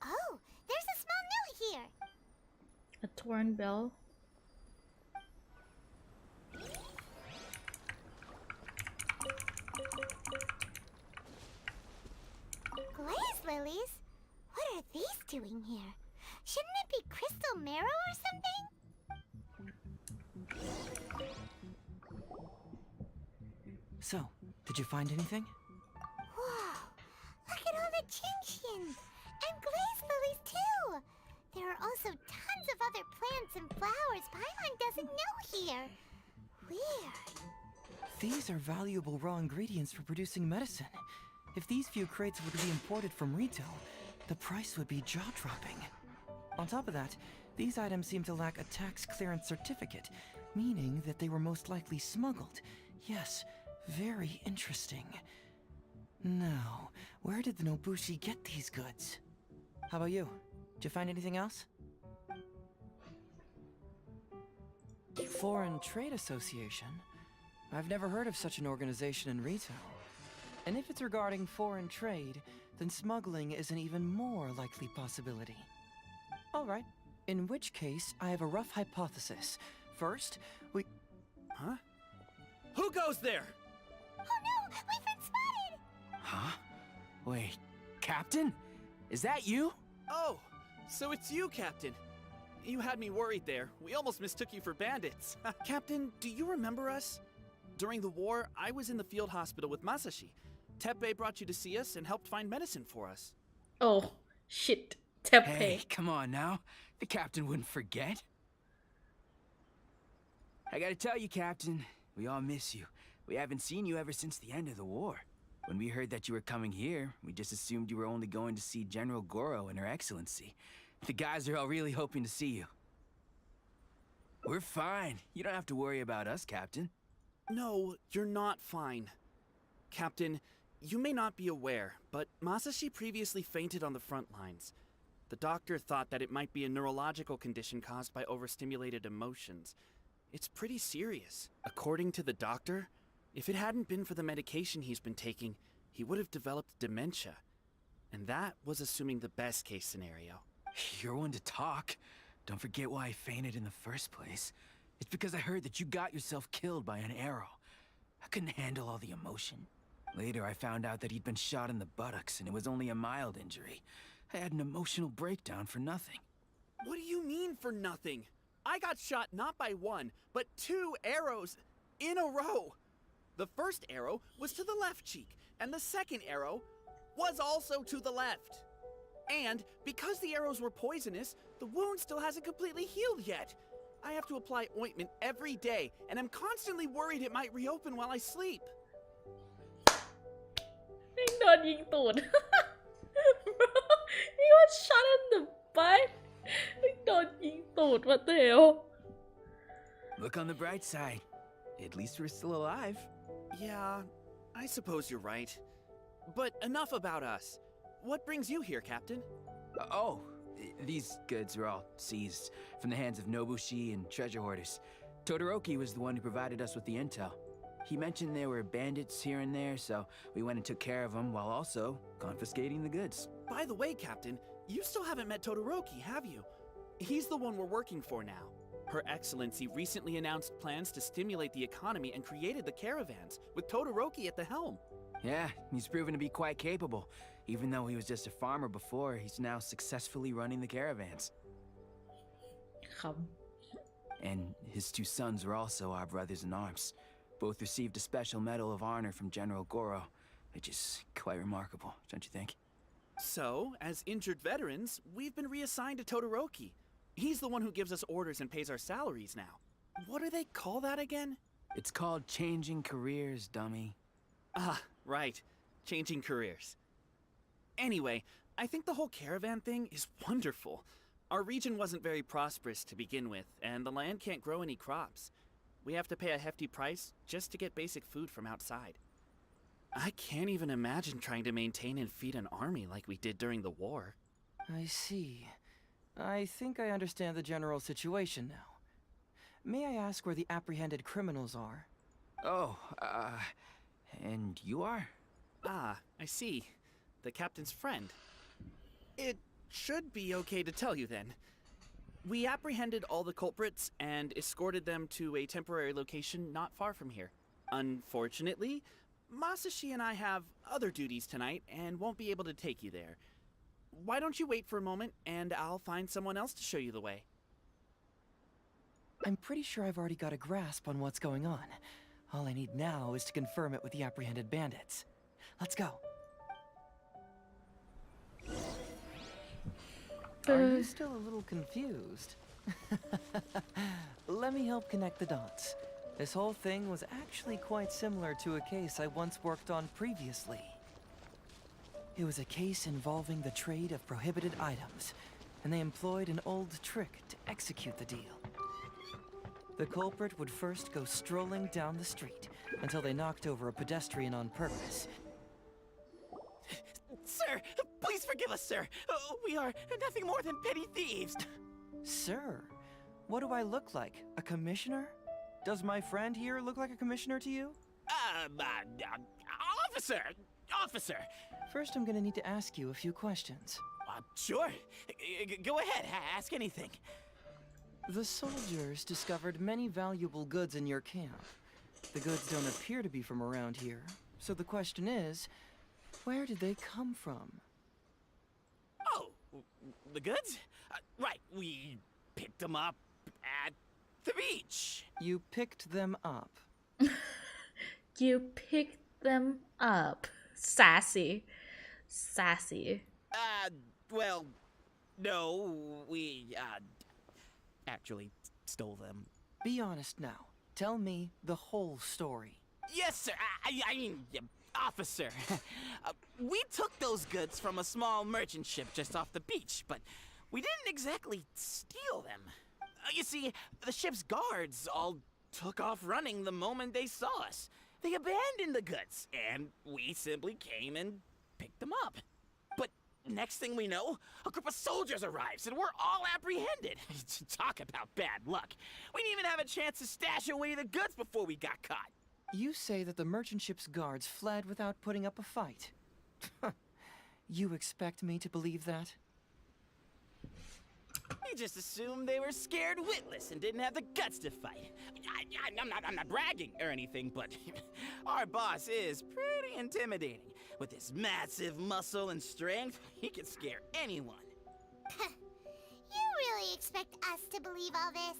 Oh, there's a small note here. A torn bell. Glaze lilies? What are these doing here? Shouldn't it be crystal marrow or something? So, did you find anything? Whoa! Look at all the GENSHIN! And glaze lilies too! There are also tons of other plants and flowers Paimon doesn't know here. Weird. These are valuable raw ingredients for producing medicine. If these few crates were to be imported from retail, the price would be jaw-dropping. On top of that, these items seem to lack a tax clearance certificate, meaning that they were most likely smuggled. Yes, very interesting. Now, where did the Nobushi get these goods? How about you? Did you find anything else? Foreign Trade Association? I've never heard of such an organization in retail. And if it's regarding foreign trade, then smuggling is an even more likely possibility. All right, in which case, I have a rough hypothesis. First, we... Huh? Who goes there? Oh no! We've been spotted! Huh? Wait, Captain? Is that you? Oh, so it's you, Captain. You had me worried there. We almost mistook you for bandits. Captain, do you remember us? During the war, I was in the field hospital with Masashi. Teppei brought you to see us and helped find medicine for us. Oh, shit. Teppei. Hey, come on now. The Captain wouldn't forget. I gotta tell you, Captain, we all miss you. We haven't seen you ever since the end of the war. When we heard that you were coming here, we just assumed you were only going to see General Goro and Her Excellency. The guys are all really hoping to see you. We're fine. You don't have to worry about us, Captain. No, you're not fine. Captain, you may not be aware, but Masashi previously fainted on the front lines. The doctor thought that it might be a neurological condition caused by overstimulated emotions. It's pretty serious. According to the doctor, if it hadn't been for the medication he's been taking, he would have developed dementia. And that was assuming the best case scenario. You're one to talk. Don't forget why I fainted in the first place. It's because I heard that you got yourself killed by an arrow. I couldn't handle all the emotion. Later, I found out that he'd been shot in the buttocks, and it was only a mild injury. I had an emotional breakdown for nothing. What do you mean for nothing? I got shot not by one, but 2 arrows in a row. The first arrow was to the left cheek, and the second arrow was also to the left. And because the arrows were poisonous, the wound still hasn't completely healed yet. I have to apply ointment every day, and I'm constantly worried it might reopen while I sleep. โดนยิงตูด Bro, he was shot in the butt. โดนยิงตูด what the hell? Look on the bright side. At least we're still alive. Yeah, I suppose you're right. But enough about us. What brings you here, Captain? These goods were all seized from the hands of Nobushi and treasure hoarders. Todoroki was the one who provided us with the intel. He mentioned there were bandits here and there, so we went and took care of them while also confiscating the goods. By the way, Captain, you still haven't met Todoroki, have you? He's the one we're working for now. Her Excellency recently announced plans to stimulate the economy and created the caravans, with Todoroki at the helm. Yeah, he's proven to be quite capable. Even though he was just a farmer before, he's now successfully running the caravans. ขำ And his 2 sons were also our brothers in arms. Both received a special medal of honor from General Goro, which is quite remarkable, don't you think? So, as injured veterans, we've been reassigned to Todoroki. He's the one who gives us orders and pays our salaries now. What do they call that again? It's called changing careers, dummy. Ah, right. Changing careers. Anyway, I think the whole caravan thing is wonderful. Our region wasn't very prosperous to begin with, and the land can't grow any crops. We have to pay a hefty price just to get basic food from outside. I can't even imagine trying to maintain and feed an army like we did during the war. I see. I think I understand the general situation now. May I ask where the apprehended criminals are? Oh, and you are? Ah, I see. The captain's friend. It should be okay to tell you then. We apprehended all the culprits and escorted them to a temporary location not far from here. Unfortunately, Masashi and I have other duties tonight and won't be able to take you there. Why don't you wait for a moment and I'll find someone else to show you the way. I'm pretty sure I've already got a grasp on what's going on. All I need now is to confirm it with the apprehended bandits. Let's go. Are you still a little confused? Let me help connect the dots. This whole thing was actually quite similar to a case I once worked on previously. It was a case involving the trade of prohibited items, and they employed an old trick to execute the deal. The culprit would first go strolling down the street until they knocked over a pedestrian on purpose. Sir, please forgive us, sir. We are nothing more than petty thieves. Sir, what do I look like? A commissioner? Does my friend here look like a commissioner to you? Officer! First, I'm gonna need to ask you a few questions. Sure. Go ahead, ask anything. The soldiers discovered many valuable goods in your camp. The goods don't appear to be from around here, so the question is, where did they come from? Oh, the goods? Right, we picked them up at the beach. You picked them up. You picked them up. Sassy. Well, no, we, actually stole them. Be honest now. Tell me the whole story. Yes, sir. I mean, officer. We took those goods from a small merchant ship just off the beach, but we didn't exactly steal them. You see, the ship's guards all took off running the moment they saw us. They abandoned the goods, and we simply came and picked them up. But next thing we know, a group of soldiers arrives, and we're all apprehended. Talk about bad luck. We didn't even have a chance to stash away the goods before we got caught. You say that the merchant ship's guards fled without putting up a fight. You expect me to believe that? We just assumed they were scared witless and didn't have the guts to fight. I'm not bragging or anything, but our boss is pretty intimidating. With his massive muscle and strength, he can scare anyone. You really expect us to believe all this?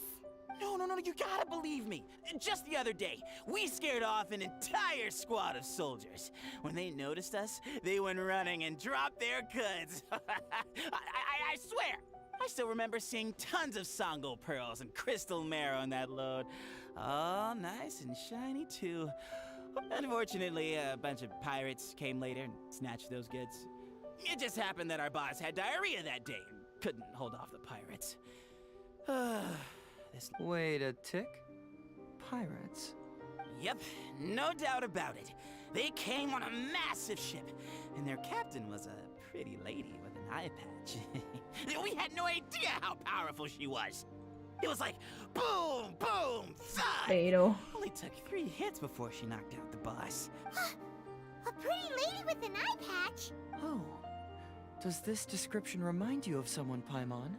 No, you gotta believe me. Just the other day, we scared off an entire squad of soldiers. When they noticed us, they went running and dropped their goods. I swear, I still remember seeing tons of Sango pearls and crystal marrow on that load. All nice and shiny, too. Unfortunately, a bunch of pirates came later and snatched those goods. It just happened that our boss had diarrhea that day and couldn't hold off the pirates. Wait a tick. Pirates? Yep, no doubt about it. They came on a massive ship, and their captain was a pretty lady with an eye patch. We had no idea how powerful she was. It was like boom, boom, thud. Fatal. Only took 3 hits before she knocked out the boss. A pretty lady with an eye patch? Oh. Does this description remind you of someone, Paimon?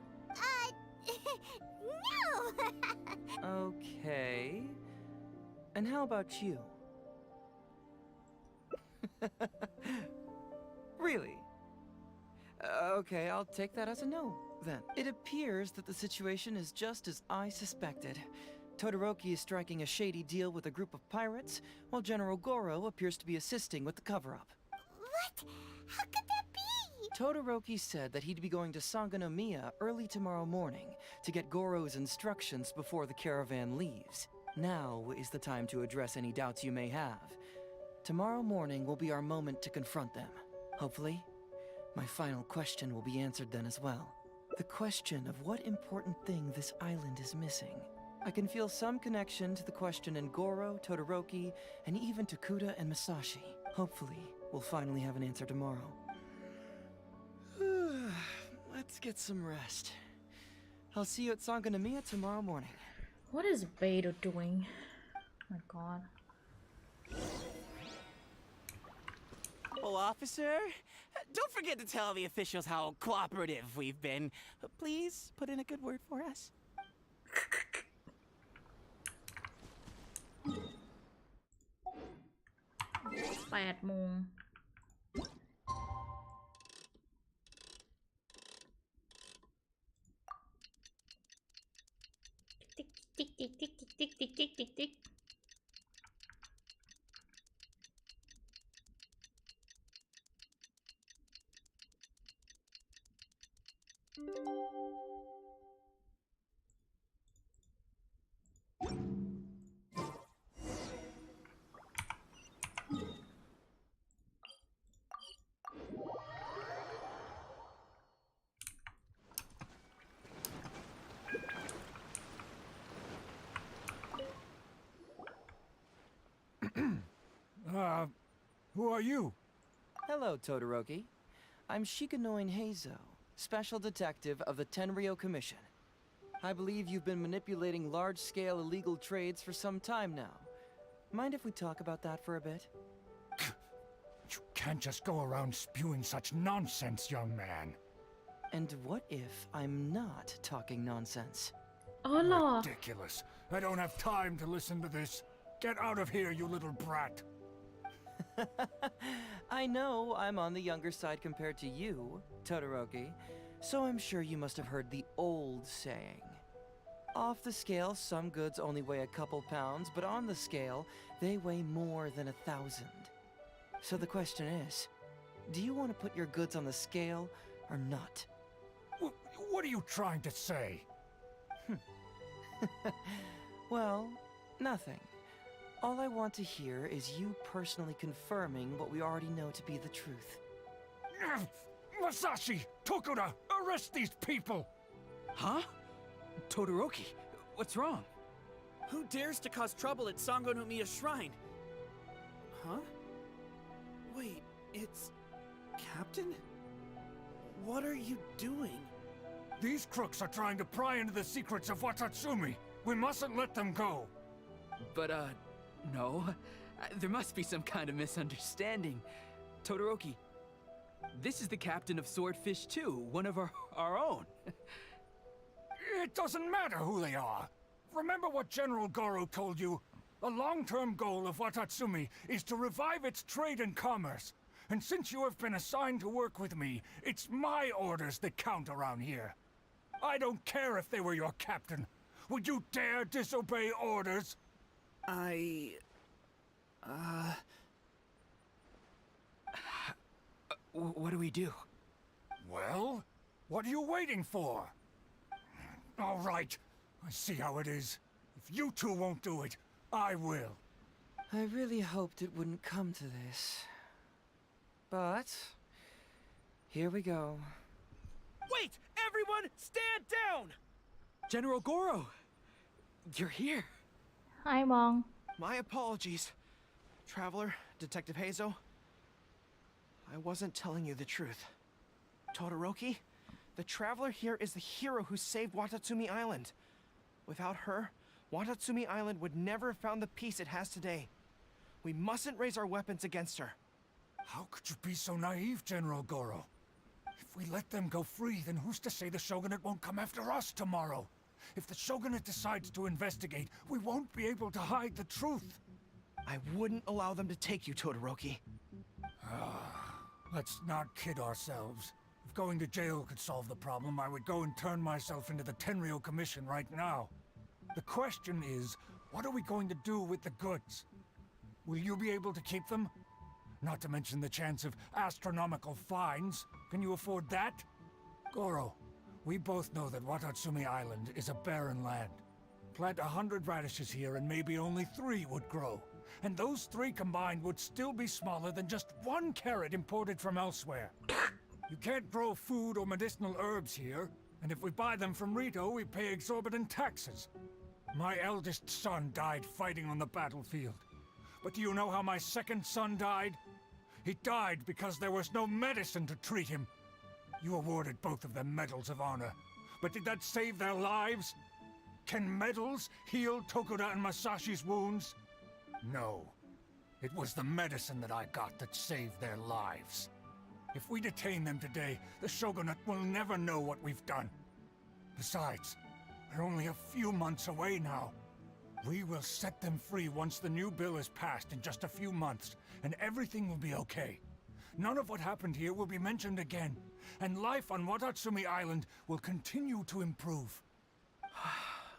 No! Okay. And how about you? Really? Okay, I'll take that as a no, then. It appears that the situation is just as I suspected. Todoroki is striking a shady deal with a group of pirates, while General Goro appears to be assisting with the cover-up. What? How could that be? Todoroki said that he'd be going to Sangonomiya early tomorrow morning to get Goro's instructions before the caravan leaves. Now is the time to address any doubts you may have. Tomorrow morning will be our moment to confront them. Hopefully, my final question will be answered then as well. The question of what important thing this island is missing. I can feel some connection to the question in Goro, Todoroki, and even to Kuda and Masashi. Hopefully, we'll finally have an answer tomorrow. Let's get some rest. I'll see you at Sangonomiya tomorrow morning. What is Beidou doing? Oh my god. Oh, officer, don't forget to tell the officials how cooperative we've been. Please put in a good word for us. Bad moon. Tick tick tick tick tick tick tick tick tick tick. Who are you? Hello, Todoroki. I'm Shikanoin Heizou, Special Detective of the Tenryou Commission. I believe you've been manipulating large-scale illegal trades for some time now. Mind if we talk about that for a bit? You can't just go around spewing such nonsense, young man. And what if I'm not talking nonsense? Oh no. Ridiculous. I don't have time to listen to this. Get out of here, you little brat. I know I'm on the younger side compared to you, Todoroki, so I'm sure you must have heard the old saying. Off the scale, some goods only weigh a couple pounds, but on the scale, they weigh more than 1,000. So the question is, do you want to put your goods on the scale or not? What are you trying to say? Well, nothing. All I want to hear is you personally confirming what we already know to be the truth. Masashi! Tokuda! Arrest these people! Huh? Todoroki, what's wrong? Who dares to cause trouble at Sangonomiya Shrine? Huh? Wait, it's... Captain? What are you doing? These crooks are trying to pry into the secrets of Watatsumi. We mustn't let them go. But, no. There must be some kind of misunderstanding. Todoroki, this is the captain of Swordfish 2, one of our own. It doesn't matter who they are. Remember what General Goro told you? A long-term goal of Watatsumi is to revive its trade and commerce. And since you have been assigned to work with me, it's my orders that count around here. I don't care if they were your captain. Would you dare disobey orders? What do we do? Well, what are you waiting for? All right, I see how it is. If you two won't do it, I will. I really hoped it wouldn't come to this. But... here we go. Wait! Everyone, stand down! General Goro! You're here. Hi, Mong. My apologies, Traveler, Detective Heizou. I wasn't telling you the truth. Todoroki, the Traveler here is the hero who saved Watatsumi Island. Without her, Watatsumi Island would never have found the peace it has today. We mustn't raise our weapons against her. How could you be so naive, General Goro? If we let them go free, then who's to say the Shogunate won't come after us tomorrow? If the Shogunate decides to investigate, we won't be able to hide the truth. I wouldn't allow them to take you, Todoroki. Let's not kid ourselves. If going to jail could solve the problem, I would go and turn myself into the Tenryou Commission right now. The question is, what are we going to do with the goods? Will you be able to keep them? Not to mention the chance of astronomical fines. Can you afford that? Goro, we both know that Watatsumi Island is a barren land. Plant 100 radishes here and maybe only 3 would grow. And those 3 combined would still be smaller than just 1 carrot imported from elsewhere. You can't grow food or medicinal herbs here, and if we buy them from Rito, we pay exorbitant taxes. My eldest son died fighting on the battlefield. But do you know how my second son died? He died because there was no medicine to treat him. You awarded both of them medals of honor, but did that save their lives? Can medals heal Tokuda and Masashi's wounds? No. It was the medicine that I got that saved their lives. If we detain them today, the Shogunate will never know what we've done. Besides, we're only a few months away now. We will set them free once the new bill is passed in just a few months, and everything will be okay. None of what happened here will be mentioned again, and life on Watatsumi Island will continue to improve.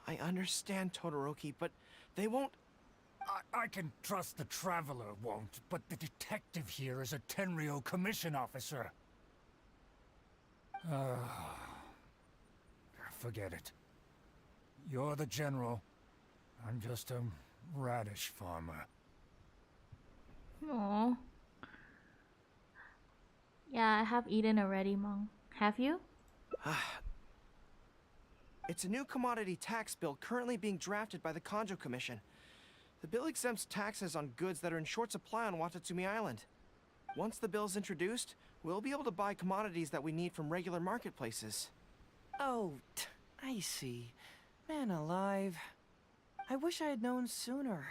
I understand, Todoroki, but they won't... I can trust the Traveler won't, but the detective here is a Tenryo commission officer. Forget it. You're the general. I'm just a radish farmer. Aww. Yeah, I have eaten already, Mom. Have you? It's a new commodity tax bill currently being drafted by the Kanjo Commission. The bill exempts taxes on goods that are in short supply on Watatsumi Island. Once the bill is introduced, we'll be able to buy commodities that we need from regular marketplaces. Oh, I see. Man alive. I wish I had known sooner.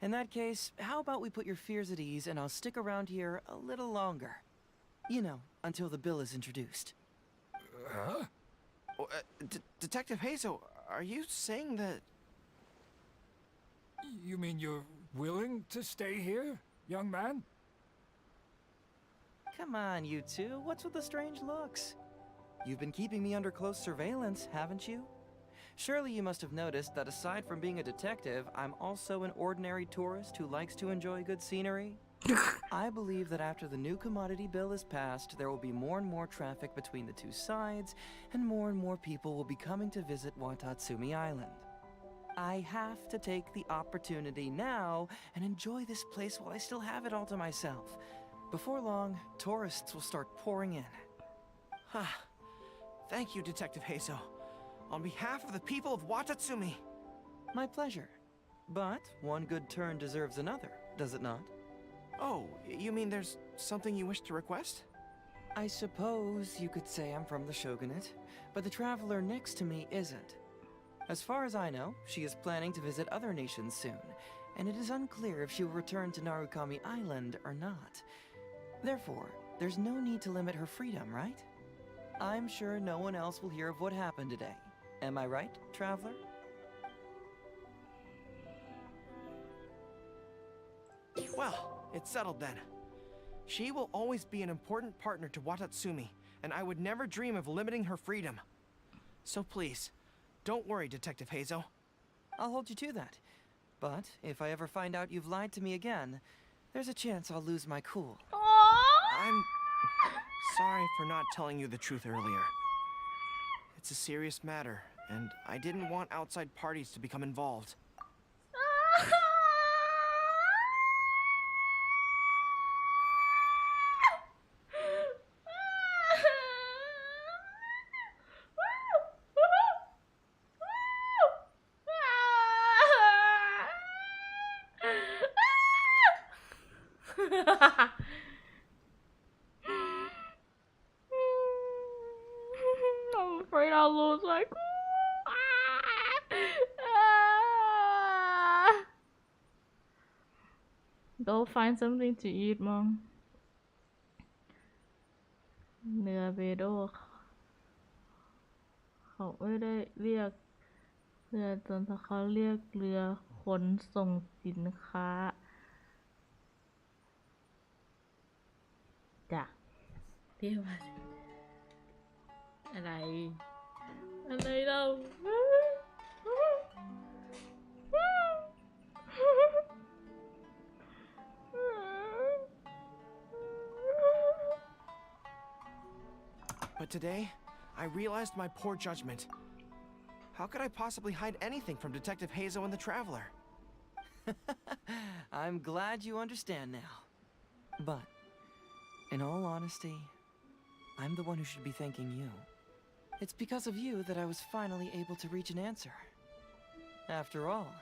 In that case, how about we put your fears at ease and I'll stick around here a little longer. You know, until the bill is introduced. Huh? Oh, Detective Heizou, are you saying that... You mean you're willing to stay here, young man? Come on, you two. What's with the strange looks? You've been keeping me under close surveillance, haven't you? Surely you must have noticed that aside from being a detective, I'm also an ordinary tourist who likes to enjoy good scenery. I believe that after the new commodity bill is passed, there will be more and more traffic between the two sides, and more people will be coming to visit Watatsumi Island. I have to take the opportunity now and enjoy this place while I still have it all to myself. Before long, tourists will start pouring in. Thank you, Detective Heizou. On behalf of the people of Watatsumi. My pleasure. But one good turn deserves another, does it not? Oh, you mean there's something you wish to request? I suppose you could say I'm from the Shogunate, but the traveler next to me isn't. As far as I know, she is planning to visit other nations soon, and it is unclear if she will return to Narukami Island or not. Therefore, there's no need to limit her freedom, right? I'm sure no one else will hear of what happened today. Am I right, traveler? Well, it's settled then. She will always be an important partner to Watatsumi, and I would never dream of limiting her freedom. So please, don't worry, Detective Heizou. I'll hold you to that. But if I ever find out you've lied to me again, there's a chance I'll lose my cool. I'm sorry for not telling you the truth earlier. It's a serious matter, and I didn't want outside parties to become involved. I'm afraid I'll lose my cool. Go find something to eat, Mom. เรือเบโดเขาไม่ได้เรียกเรือจนเขาเรียกเรือขนส่งสินค้าจ้ะพี่ว่าอะไรเรา But today, I realized my poor judgment. How could I possibly hide anything from Detective Heizou and the Traveler? I'm glad you understand now. But, in all honesty, I'm the one who should be thanking you. It's because of you that I was finally able to reach an answer. After all,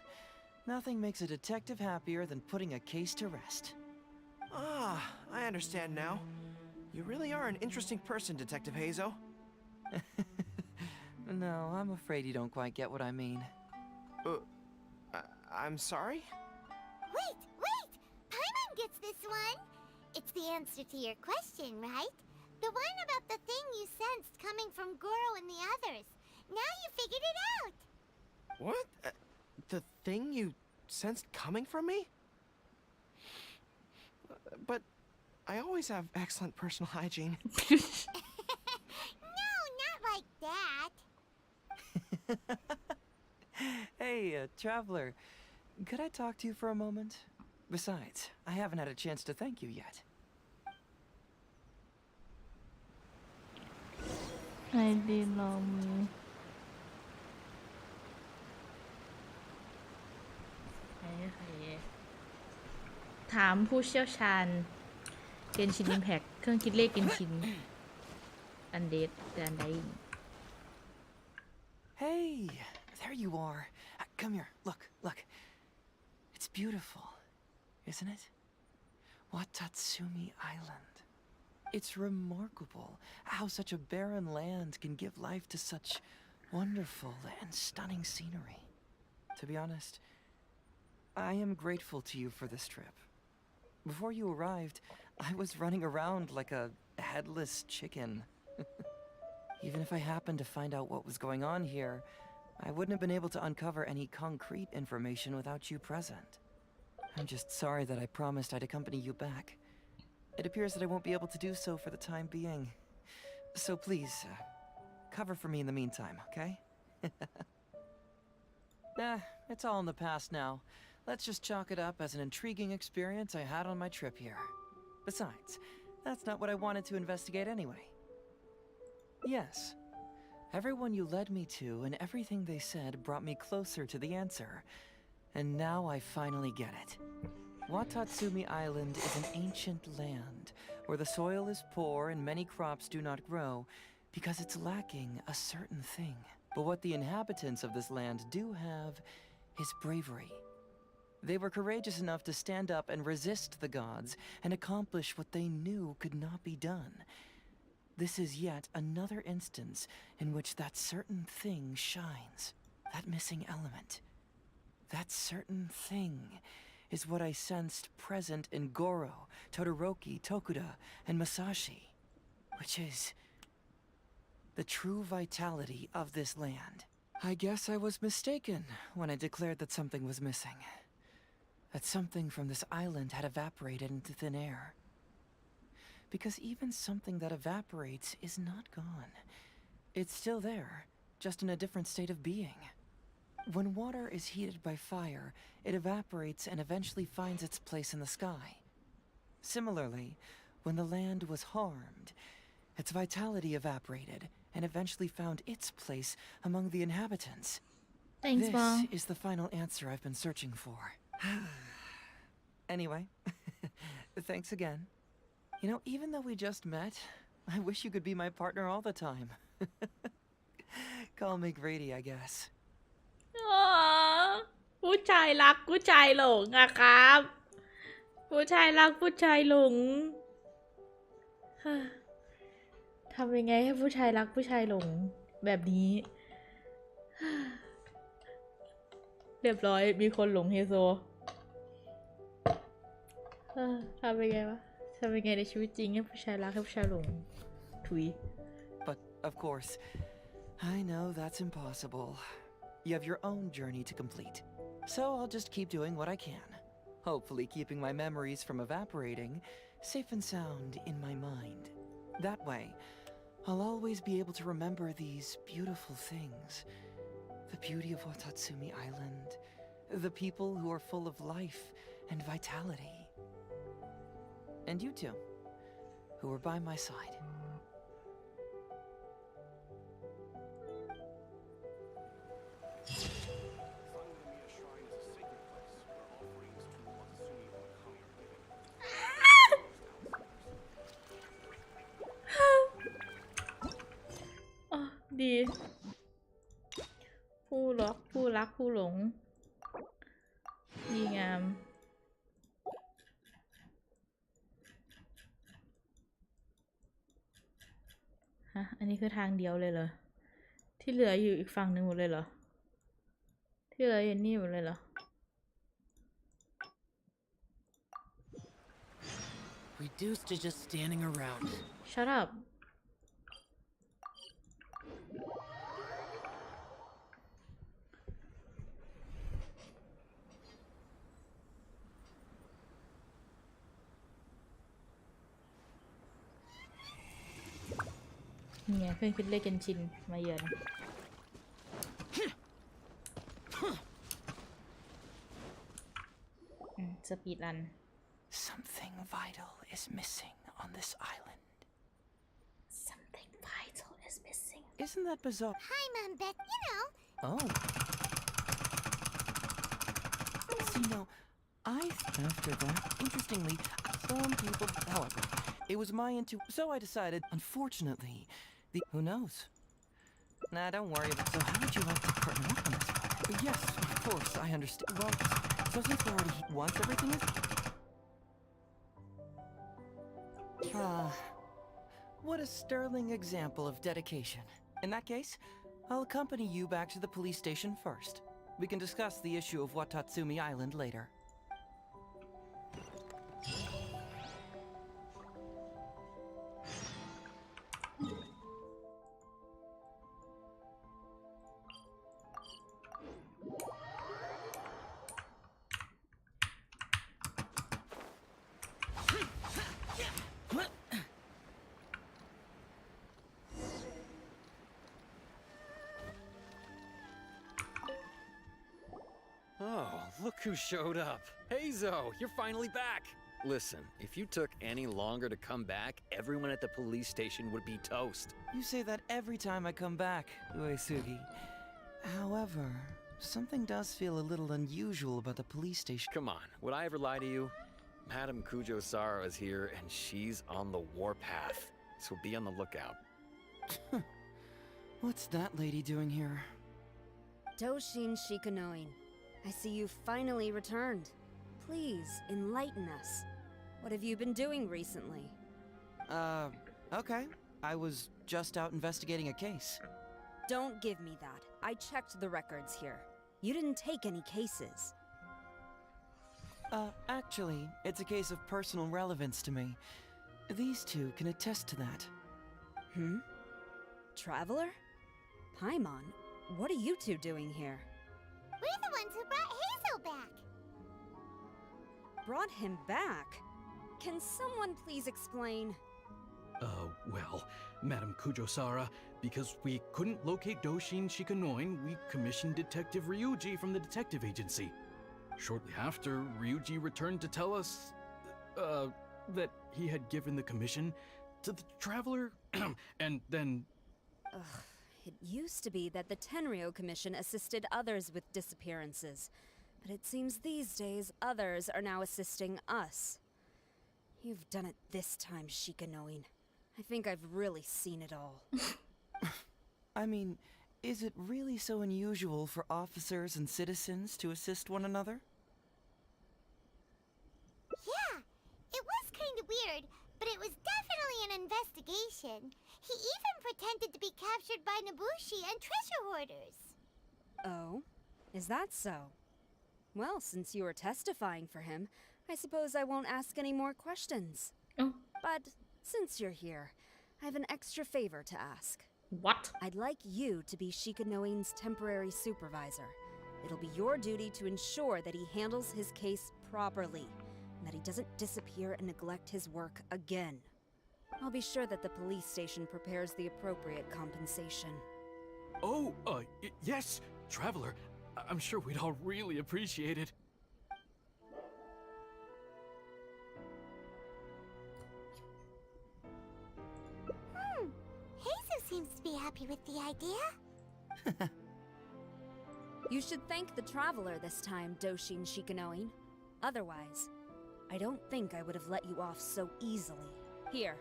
nothing makes a detective happier than putting a case to rest. Ah, I understand now. You really are an interesting person, Detective Heizou. No, I'm afraid you don't quite get what I mean. I'm sorry? Wait! Paimon gets this one! It's the answer to your question, right? The one about the thing you sensed coming from Goro and the others. Now you figured it out! What? The thing you sensed coming from me? But I always have excellent personal hygiene. No, not like that. Hey, Traveler, could I talk to you for a moment? Besides, I haven't had a chance to thank you yet. I did love me. ถามผู้เชี่ยวชาญเกนชินอิมแพคเครื่องคิดเลขเกนชินอันเดดแต่อันใด Hey, there you are. Come here, look. It's beautiful, isn't it? Watatsumi Island. It's remarkable how such a barren land can give life to such wonderful and stunning scenery. To be honest, I am grateful to you for this trip. Before you arrived, I was running around like a headless chicken. Even if I happened to find out what was going on here, I wouldn't have been able to uncover any concrete information without you present. I'm just sorry that I promised I'd accompany you back. It appears that I won't be able to do so for the time being. So please, cover for me in the meantime, okay? It's all in the past now. Let's just chalk it up as an intriguing experience I had on my trip here. Besides, that's not what I wanted to investigate anyway. Yes. Everyone you led me to and everything they said brought me closer to the answer. And now I finally get it. Watatsumi Island is an ancient land where the soil is poor and many crops do not grow because it's lacking a certain thing. But what the inhabitants of this land do have is bravery. They were courageous enough to stand up and resist the gods and accomplish what they knew could not be done. This is yet another instance in which that certain thing shines. That missing element. That certain thing is what I sensed present in Goro, Todoroki, Tokuda, and Masashi, which is the true vitality of this land. I guess I was mistaken when I declared that something was missing. That something from this island had evaporated into thin air. Because even something that evaporates is not gone. It's still there, just in a different state of being. When water is heated by fire, it evaporates and eventually finds its place in the sky. Similarly, when the land was harmed, its vitality evaporated and eventually found its place among the inhabitants. Thanks, This Mom. is the final answer I've been searching for. Anyway, thanks again. You know, even though we just met, I wish you could be my partner all the time. Call me Grady, I guess. อ๋อผู้ชายรักผู้ชายหลงอะครับ ผู้ชายรักผู้ชายหลง ทำยังไงให้ผู้ชายรักผู้ชายหลงแบบนี้ เรียบร้อยมีคนหลงเฮโซ ทำยังไงวะทำยังไงในชีวิตจริงให้ผู้ชายรักให้ผู้ชายหลงถุย But, of course, I know that's impossible. You have your own journey to complete. So I'll just keep doing what I can. Hopefully keeping my memories from evaporating safe and sound in my mind. That way, I'll always be able to remember these beautiful things. The beauty of Watatsumi Island. The people who are full of life and vitality. And you two, who are by my side. ดี ผู้รักผู้หลงดีงามฮะอันนี้คือทางเดียวเลยเหรอที่เหลืออยู่อีกฝั่งหนึ่งหมดเลยเหรอที่เหลืออยู่นี่หมดเลยเหรอ Reduced to just standing around. Shut up เนี่ยเพื่อนคิดเลขเกนชินมาเยือนสปีดรัน Something vital is missing on this island. Something vital is missing. Isn't that bizarre? Hi, Mom, Beth. You know. Oh. See, now, after that, interestingly, some people, however, it was my so I decided, unfortunately, who knows? Nah, don't worry about it. So how would you like to partner up on this one? Yes, of course, I understand. Well, so since we're already, once everything is... what a sterling example of dedication. In that case, I'll accompany you back to the police station first. We can discuss the issue of Watatsumi Island later. Oh, look who showed up. Heizou, you're finally back. Listen, if you took any longer to come back, everyone at the police station would be toast. You say that every time I come back, Uesugi. However, something does feel a little unusual about the police station. Come on, would I ever lie to you? Madame Kujo-Sara is here, and she's on the warpath. So be on the lookout. What's that lady doing here? Doshin Shikanoin, I see you finally returned. Please, enlighten us. What have you been doing recently? Okay. I was just out investigating a case. Don't give me that. I checked the records here. You didn't take any cases. Actually, it's a case of personal relevance to me. These two can attest to that. Traveler? Paimon, what are you two doing here? We're the ones who brought Heizou back. Brought him back? Can someone please explain? Well, Madame Kujo-Sara, because we couldn't locate Doshin Shikanoin, we commissioned Detective Ryuji from the detective agency. Shortly after, Ryuji returned to tell us, that he had given the commission to the traveler, and then... It used to be that the Tenryou Commission assisted others with disappearances, but it seems these days others are now assisting us. You've done it this time, Shikanoin. I think I've really seen it all. I mean, is it really so unusual for officers and citizens to assist one another? Yeah, it was kind of weird, but it was definitely an investigation. He even pretended to be captured by Nobushi and treasure hoarders. Oh? Is that so? Well, since you were testifying for him, I suppose I won't ask any more questions. Oh. But since you're here, I have an extra favor to ask. What? I'd like you to be Shikanoin's temporary supervisor. It'll be your duty to ensure that he handles his case properly, and that he doesn't disappear and neglect his work again. I'll be sure that the police station prepares the appropriate compensation. Oh, yes, Traveler. I'm sure we'd all really appreciate it. Heizou seems to be happy with the idea. You should thank the traveler this time, Doshin Shikanoin. Otherwise, I don't think I would have let you off so easily. Here,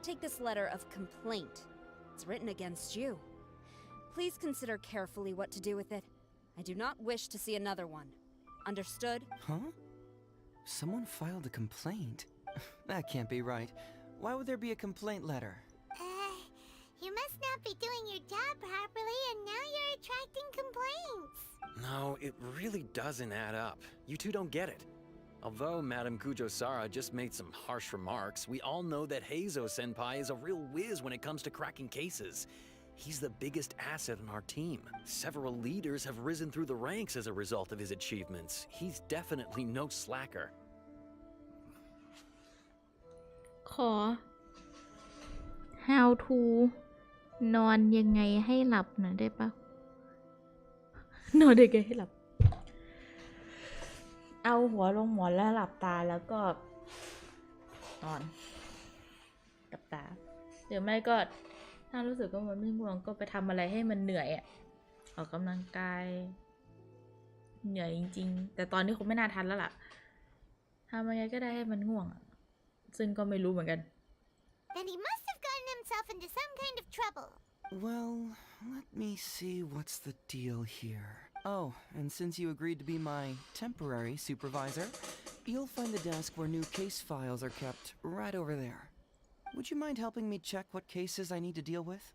take this letter of complaint. It's written against you. Please consider carefully what to do with it. I do not wish to see another one. Understood? Huh? Someone filed a complaint? That can't be right. Why would there be a complaint letter? You must not be doing your job properly, and now you're attracting complaints. No, it really doesn't add up. You two don't get it. Although Madame Kujo-Sara just made some harsh remarks, we all know that Heizou-senpai is a real whiz when it comes to cracking cases. He's the biggest asset on our team. Several leaders have risen through the ranks as a result of his achievements. He's definitely no slacker. ขอ how to นอนยังไงให้หลับหน่อยได้ปะ นอนยังไงให้หลับ เอาหัวลงหมอนแล้วหลับตาแล้วก็นอนหลับตาหรือไม่ก็ถ้ารู้สึกว่ามันไม่ง่วงก็ไปทำอะไรให้มันเหนื่อยอ่ะออกกำลังกายเหนื่อยจริงๆแต่ตอนนี้คงไม่น่าทันแล้วล่ะทำยังไงก็ได้ให้มันง่วงอะซึ่งก็ไม่รู้เหมือนกัน Then he must have gotten himself into some kind of trouble. Well, let me see what's the deal here. Oh, and since you agreed to be my temporary supervisor, you'll find the desk where new case files are kept right over there. Would you mind helping me check what cases I need to deal with?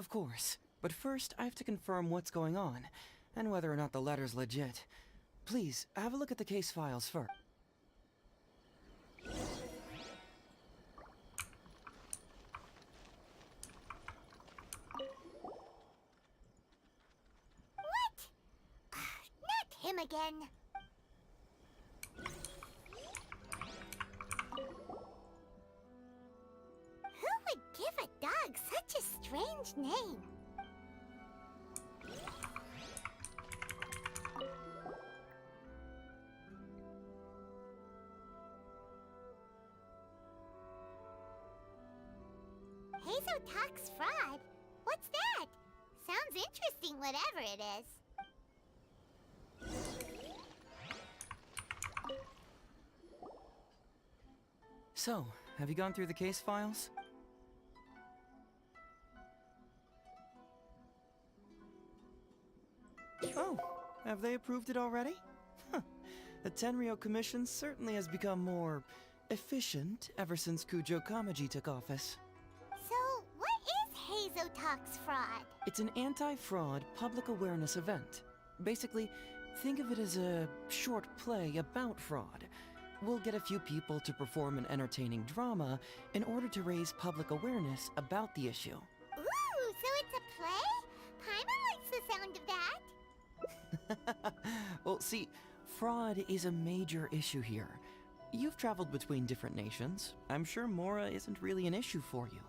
Of course, but first I have to confirm what's going on, and whether or not the letter's legit. Please, have a look at the case files first. What? Not him again. Who would give a dog such a strange name? Heizou talks fraud? What's that? Sounds interesting, whatever it is. So, have you gone through the case files? Oh, have they approved it already? Huh. The Tenryou Commission certainly has become more efficient ever since Kujo Kamaji took office. So, what is Heizou Talks fraud? It's an anti-fraud public awareness event. Basically, think of it as a short play about fraud. We'll get a few people to perform an entertaining drama in order to raise public awareness about the issue. Ooh, so it's a play? Paimon likes the sound of that. Well, see, fraud is a major issue here. You've traveled between different nations. I'm sure Mora isn't really an issue for you.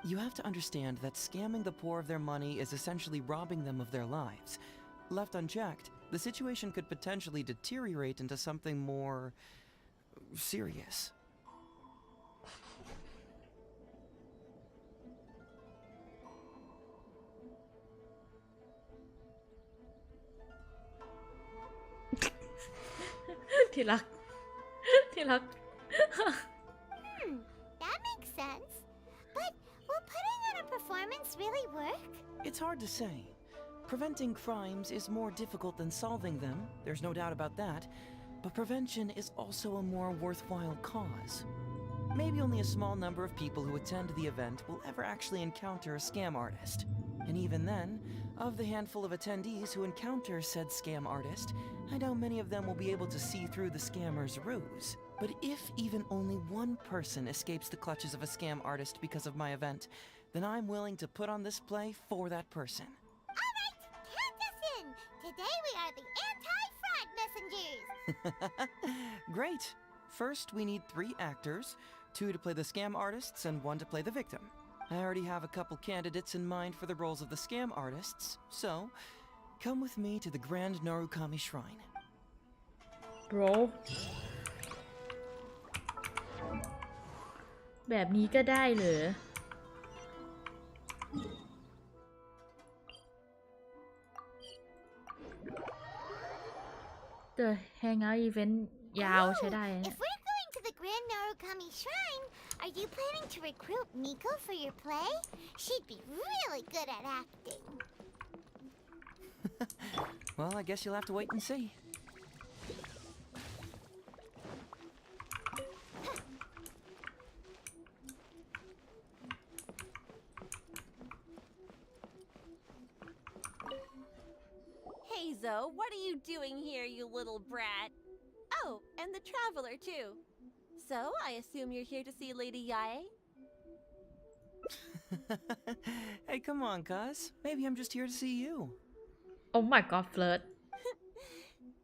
You have to understand that scamming the poor of their money is essentially robbing them of their lives. Left unchecked, the situation could potentially deteriorate into something more serious. That makes sense. But will putting on a performance really work? It's hard to say. Preventing crimes is more difficult than solving them, there's no doubt about that, but prevention is also a more worthwhile cause. Maybe only a small number of people who attend the event will ever actually encounter a scam artist. And even then, of the handful of attendees who encounter said scam artist, I doubt many of them will be able to see through the scammer's ruse. But if even only one person escapes the clutches of a scam artist because of my event, then I'm willing to put on this play for that person. Alright, count us in! Today we are the anti-fraud messengers! Great! First, we need 3 actors, 2 to play the scam artists and 1 to play the victim. I already have a couple candidates in mind for the roles of the scam artists, so come with me to the Grand Narukami Shrine. bro แบบนี้ก็ได้เหรอ The Hangout event ยาวใช้ได้นะ If we're going to the Grand Norokami Shrine, are you planning to recruit Miko for your play? She'd be really good at acting. Well, I guess you'll have to wait and see. Heizou, what are you doing here, you little brat? Oh, and the Traveler, too. So, I assume you're here to see Lady Yae? Hey, come on, cuz. Maybe I'm just here to see you. Oh my god, flirt.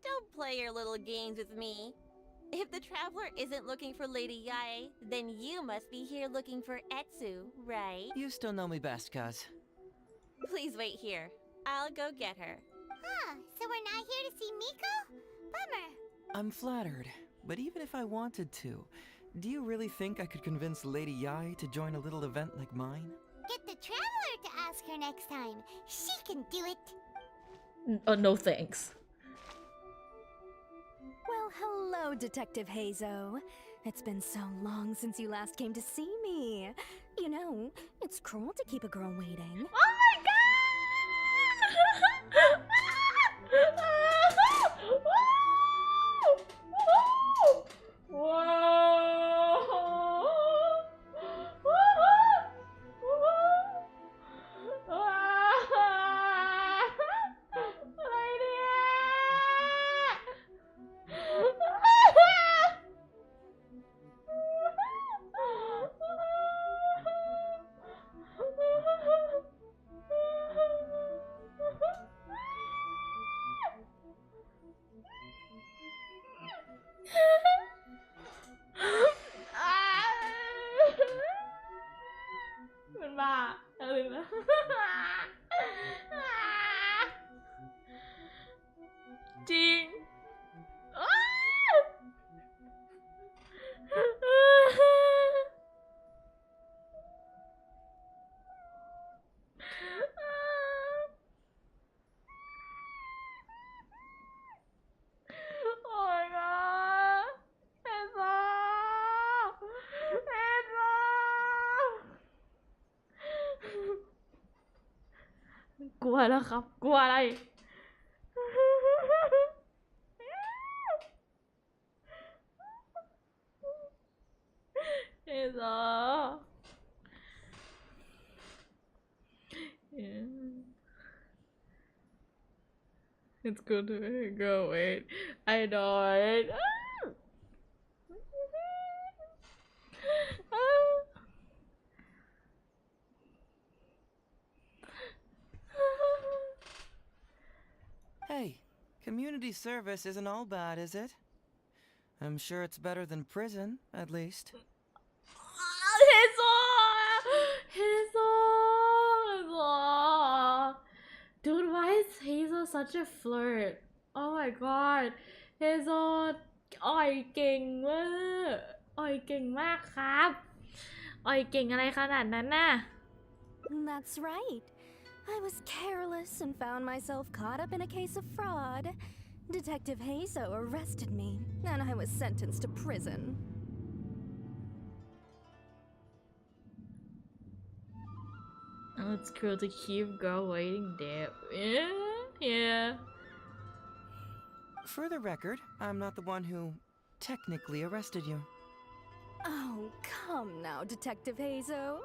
Don't play your little games with me. If the Traveler isn't looking for Lady Yae, then you must be here looking for Etsu, right? You still know me best, cuz. Please wait here. I'll go get her. Huh, so we're not here to see Miko? Bummer. I'm flattered, but even if I wanted to, do you really think I could convince Lady Yae to join a little event like mine? Get the Traveler to ask her next time. She can do it. Oh, no thanks. Well, hello, Detective Heizou. It's been so long since you last came to see me. You know, it's cruel to keep a girl waiting. Oh my god! Ding. Oh my god. Heizou. กลัวแล้วครับ กลัวอะไร Heizou. Yeah. It's good to go. Wait, I know it. Hey, community service isn't all bad, is it? I'm sure it's better than prison, at least. Heizou. Dude, why is Heizou such a flirt? Oh my god. Heizou อ่อยเก่งเวอร์อ่อยเก่งมากครับอ่อยเก่งอะไรขนาดนั้นน่ะ That's right. I was careless and found myself caught up in a case of fraud. Detective Heizou arrested me, and I was sentenced to prison. Oh, it's cool to keep girl waiting there. Yeah. For the record, I'm not the one who technically arrested you. Oh, come now, Detective Heizou.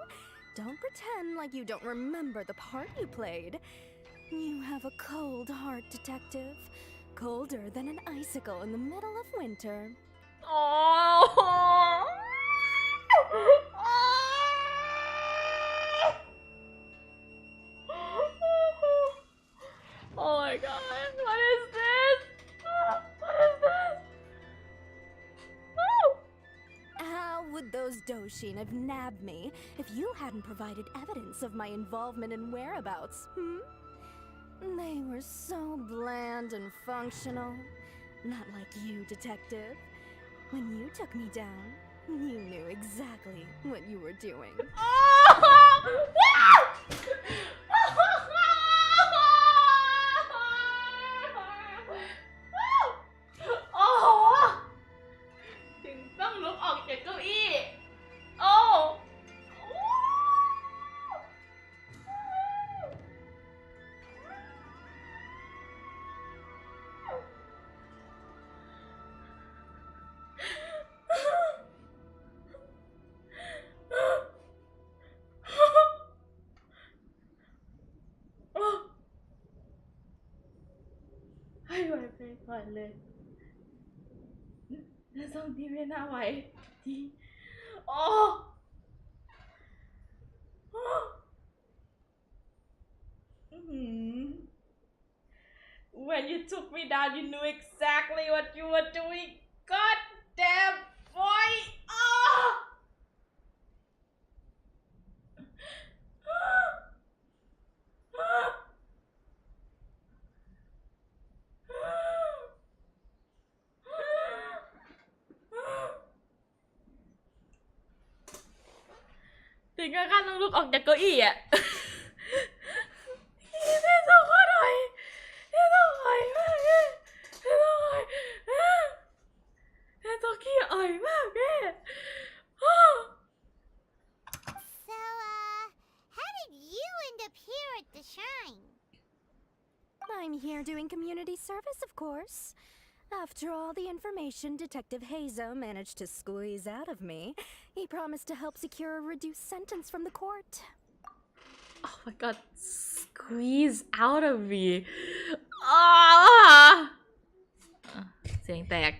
Don't pretend like you don't remember the part you played. You have a cold heart, Detective. Colder than an icicle in the middle of winter. Oh. Oh my god, what is this? What is this? How would those Doshin have nabbed me if you hadn't provided evidence of my involvement and whereabouts, They were so bland and functional. Not like you, Detective. When you took me down, you knew exactly what you were doing. ก่อนเลยแล้วตรงนี้ไม่น่าไหวทีโอ้ When you took me down, you knew exactly what you were doing. God damn boy! Oh! ถึงกับขั้นต้องลุกออกจากเก้าอี้อ่ะเท่สองข้อหน่อยเท่สองอ่อยมากเลยเท่สองอ่อยเท่สองขี้อ่อยมากเลย So, how did you end up here at the shrine? I'm here doing community service, of course. After all the information Detective Heizou managed to squeeze out of me, he promised to help secure a reduced sentence from the court. Oh my god, squeeze out of me. Ah! เสียงแตก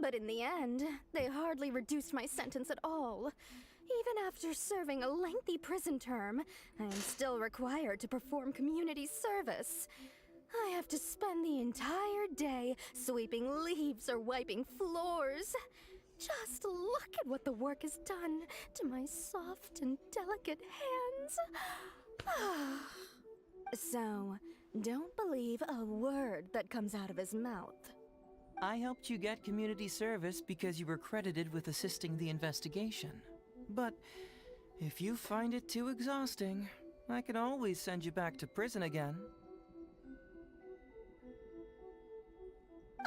But in the end, they hardly reduced my sentence at all. Even after serving a lengthy prison term, I am still required to perform community service. I have to spend the entire day sweeping leaves or wiping floors. Just look at what the work has done to my soft and delicate hands. So, don't believe a word that comes out of his mouth. I helped you get community service because you were credited with assisting the investigation. But if you find it too exhausting, I can always send you back to prison again.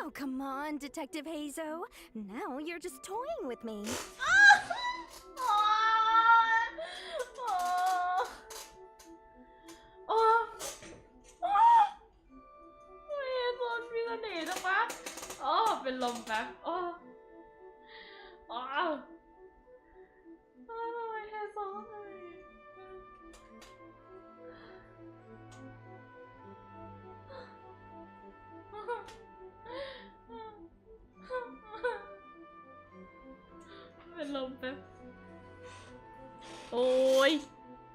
Oh, come on, Detective Heizou. Now you're just toying with me. Bên lồng cả. Ôi, hay gió này. Bên lồng cả. Ôi,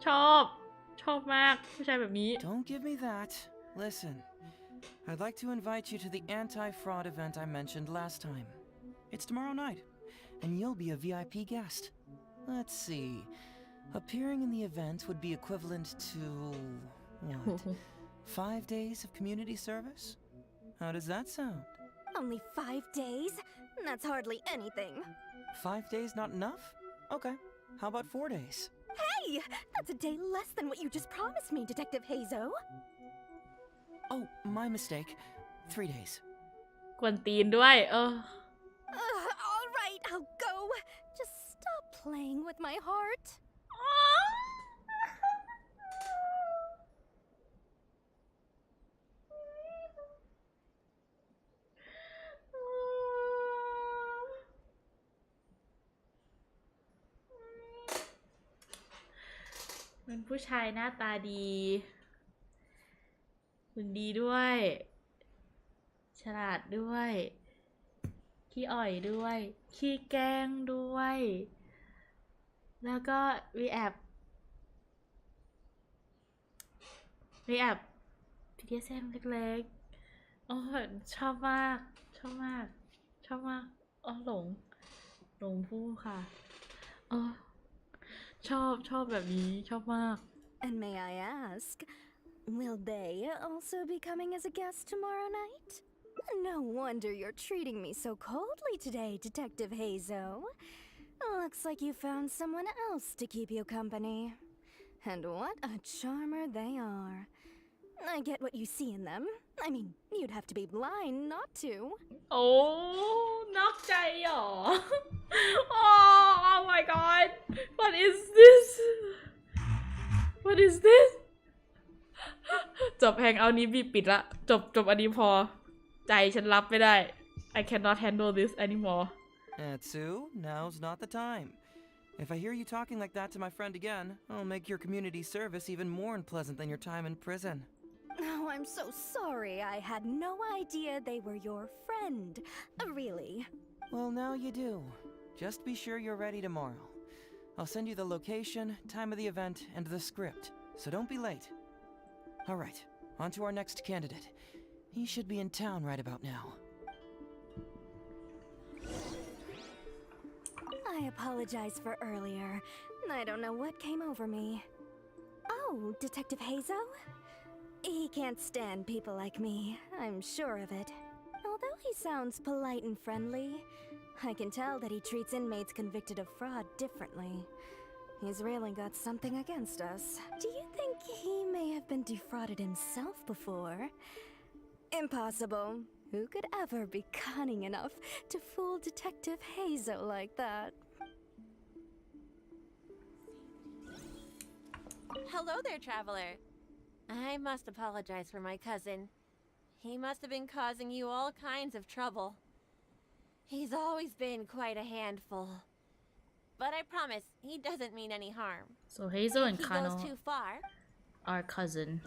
ชอบมากผู้ชายแบบนี้ Don't give me that. Listen, I'd like to invite you to the anti-fraud event I mentioned last time. It's tomorrow night, and you'll be a VIP guest. Let's see. Appearing in the event would be equivalent to... what? 5 days of community service? How does that sound? Only 5 days? That's hardly anything. 5 days not enough? Okay. How about 4 days? Hey! That's a day less than what you just promised me, Detective Heizou. Oh, my mistake. 3 days. กวนตีนด้วย All right, I'll go. Just stop playing with my heart. เป็นผู้ชายหน้าตาดีหุ่นดีด้วย ฉลาดด้วย ขี้อ่อยด้วย ขี้แกล้งด้วย แล้วก็มีแอบPDSM เล็กๆโอ้ชอบมากหลงผู้ค่ะชอบแบบนี้ชอบมาก And may I ask, will they also be coming as a guest tomorrow night? No wonder you're treating me so coldly today, Detective Heizou. Looks like you found someone else to keep you company. And what a charmer they are. I get what you see in them. I mean, you'd have to be blind not to. โอ้นอกใจเหรอ Oh my god What is this What is this จบแฮงเอานี้บีปิดละจบอันนี้พอใจฉันรับไม่ได้ I cannot handle this anymore Heizou, now's not the time. If I hear you talking like that to my friend again, I'll make your community service even more unpleasant than your time in prison. Oh, I'm so sorry. I had no idea they were your friend. Really. Well, now you do. Just be sure you're ready tomorrow. I'll send you the location, time of the event, and the script, so don't be late. All right, on to our next candidate. He should be in town right about now. I apologize for earlier. I don't know what came over me. Oh, Detective Heizou? He can't stand people like me, I'm sure of it. Although he sounds polite and friendly, I can tell that he treats inmates convicted of fraud differently. He's really got something against us. Do you think he may have been defrauded himself before? Impossible. Who could ever be cunning enough to fool Detective Heizou like that? Hello there, traveler. I must apologize for my cousin. He must have been causing you all kinds of trouble. He's always been quite a handful. But I promise, he doesn't mean any harm. So Heizou and If he Kano goes too far, are cousin.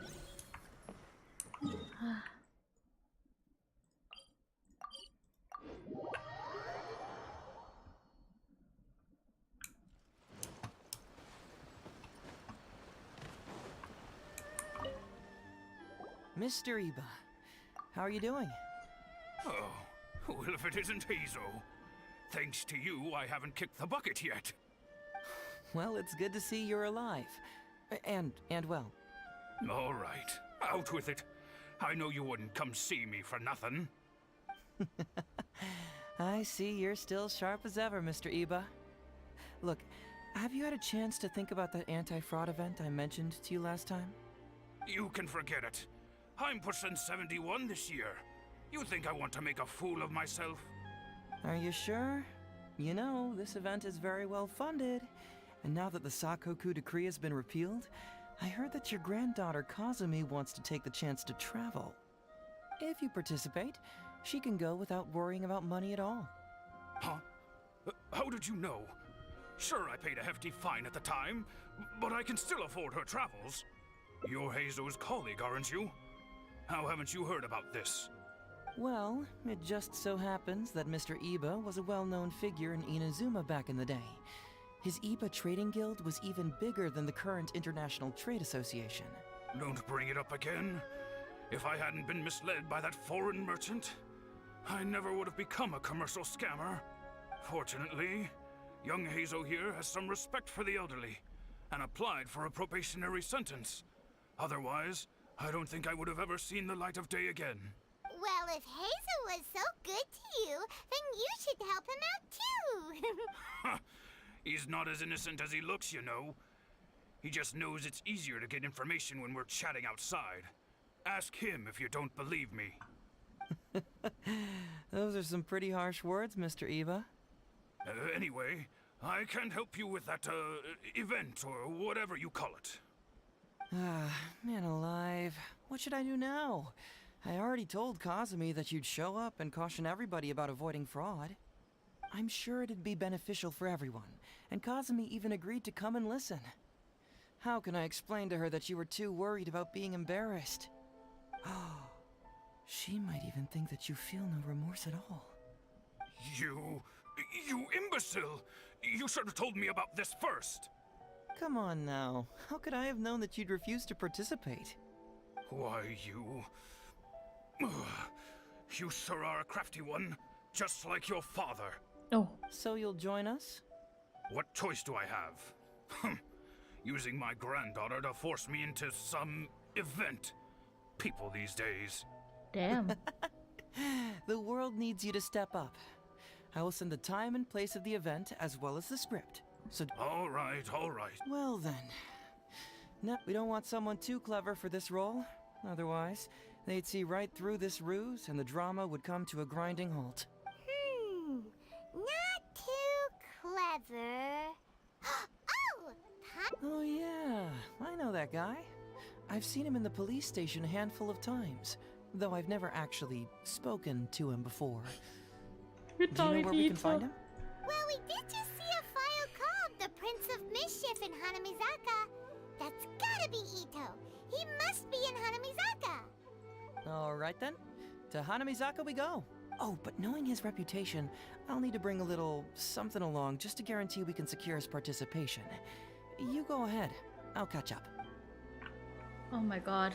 Mr. Iba, how are you doing? Oh, well, if it isn't Heizou. Thanks to you, I haven't kicked the bucket yet. Well, it's good to see you're alive. And well. All right, out with it. I know you wouldn't come see me for nothing. I see you're still sharp as ever, Mr. Iba. Look, have you had a chance to think about that anti-fraud event I mentioned to you last time? You can forget it. I'm percent 71 this year. You think I want to make a fool of myself? Are you sure? You know, this event is very well funded. And now that the Sakoku decree has been repealed, I heard that your granddaughter Kazumi wants to take the chance to travel. If you participate, she can go without worrying about money at all. Huh? How did you know? Sure, I paid a hefty fine at the time, but I can still afford her travels. You're Heizou's colleague, aren't you? How haven't you heard about this? Well, it just so happens that Mr. Iba was a well-known figure in Inazuma back in the day. His Iba Trading Guild was even bigger than the current International Trade Association. Don't bring it up again. If I hadn't been misled by that foreign merchant, I never would have become a commercial scammer. Fortunately, young Heizou here has some respect for the elderly, and applied for a probationary sentence. Otherwise, I don't think I would have ever seen the light of day again. Well, if Heizou was so good to you, then you should help him out too. He's not as innocent as he looks, you know. He just knows it's easier to get information when we're chatting outside. Ask him if you don't believe me. Those are some pretty harsh words, Mr. Iba. Anyway, I can't help you with that, event, or whatever you call it. Ah, man alive. What should I do now? I already told Kazumi that you'd show up and caution everybody about avoiding fraud. I'm sure it'd be beneficial for everyone, and Kazumi even agreed to come and listen. How can I explain to her that you were too worried about being embarrassed? Oh, she might even think that you feel no remorse at all. You imbecile! You should have told me about this first! Come on now. How could I have known that you'd refuse to participate? Why, you... You sure are a crafty one, just like your father. Oh. So you'll join us? What choice do I have? Using my granddaughter to force me into some event. People these days. Damn. The world needs you to step up. I will send the time and place of the event as well as the script. So all right. Well then. No, we don't want someone too clever for this role. Otherwise, they'd see right through this ruse and the drama would come to a grinding halt. Not too clever. Oh yeah, I know that guy. I've seen him in the police station a handful of times, though I've never actually spoken to him before. Do you know where we can find him? Well, we did just see a file called the Prince of Mischief in Hanamizaka. That's gotta be Ito. He must be in Hanamizaka. All right then. To Hanamizaka we go. Oh, but knowing his reputation, I'll need to bring a little something along just to guarantee we can secure his participation. You go ahead. I'll catch up. Oh my god.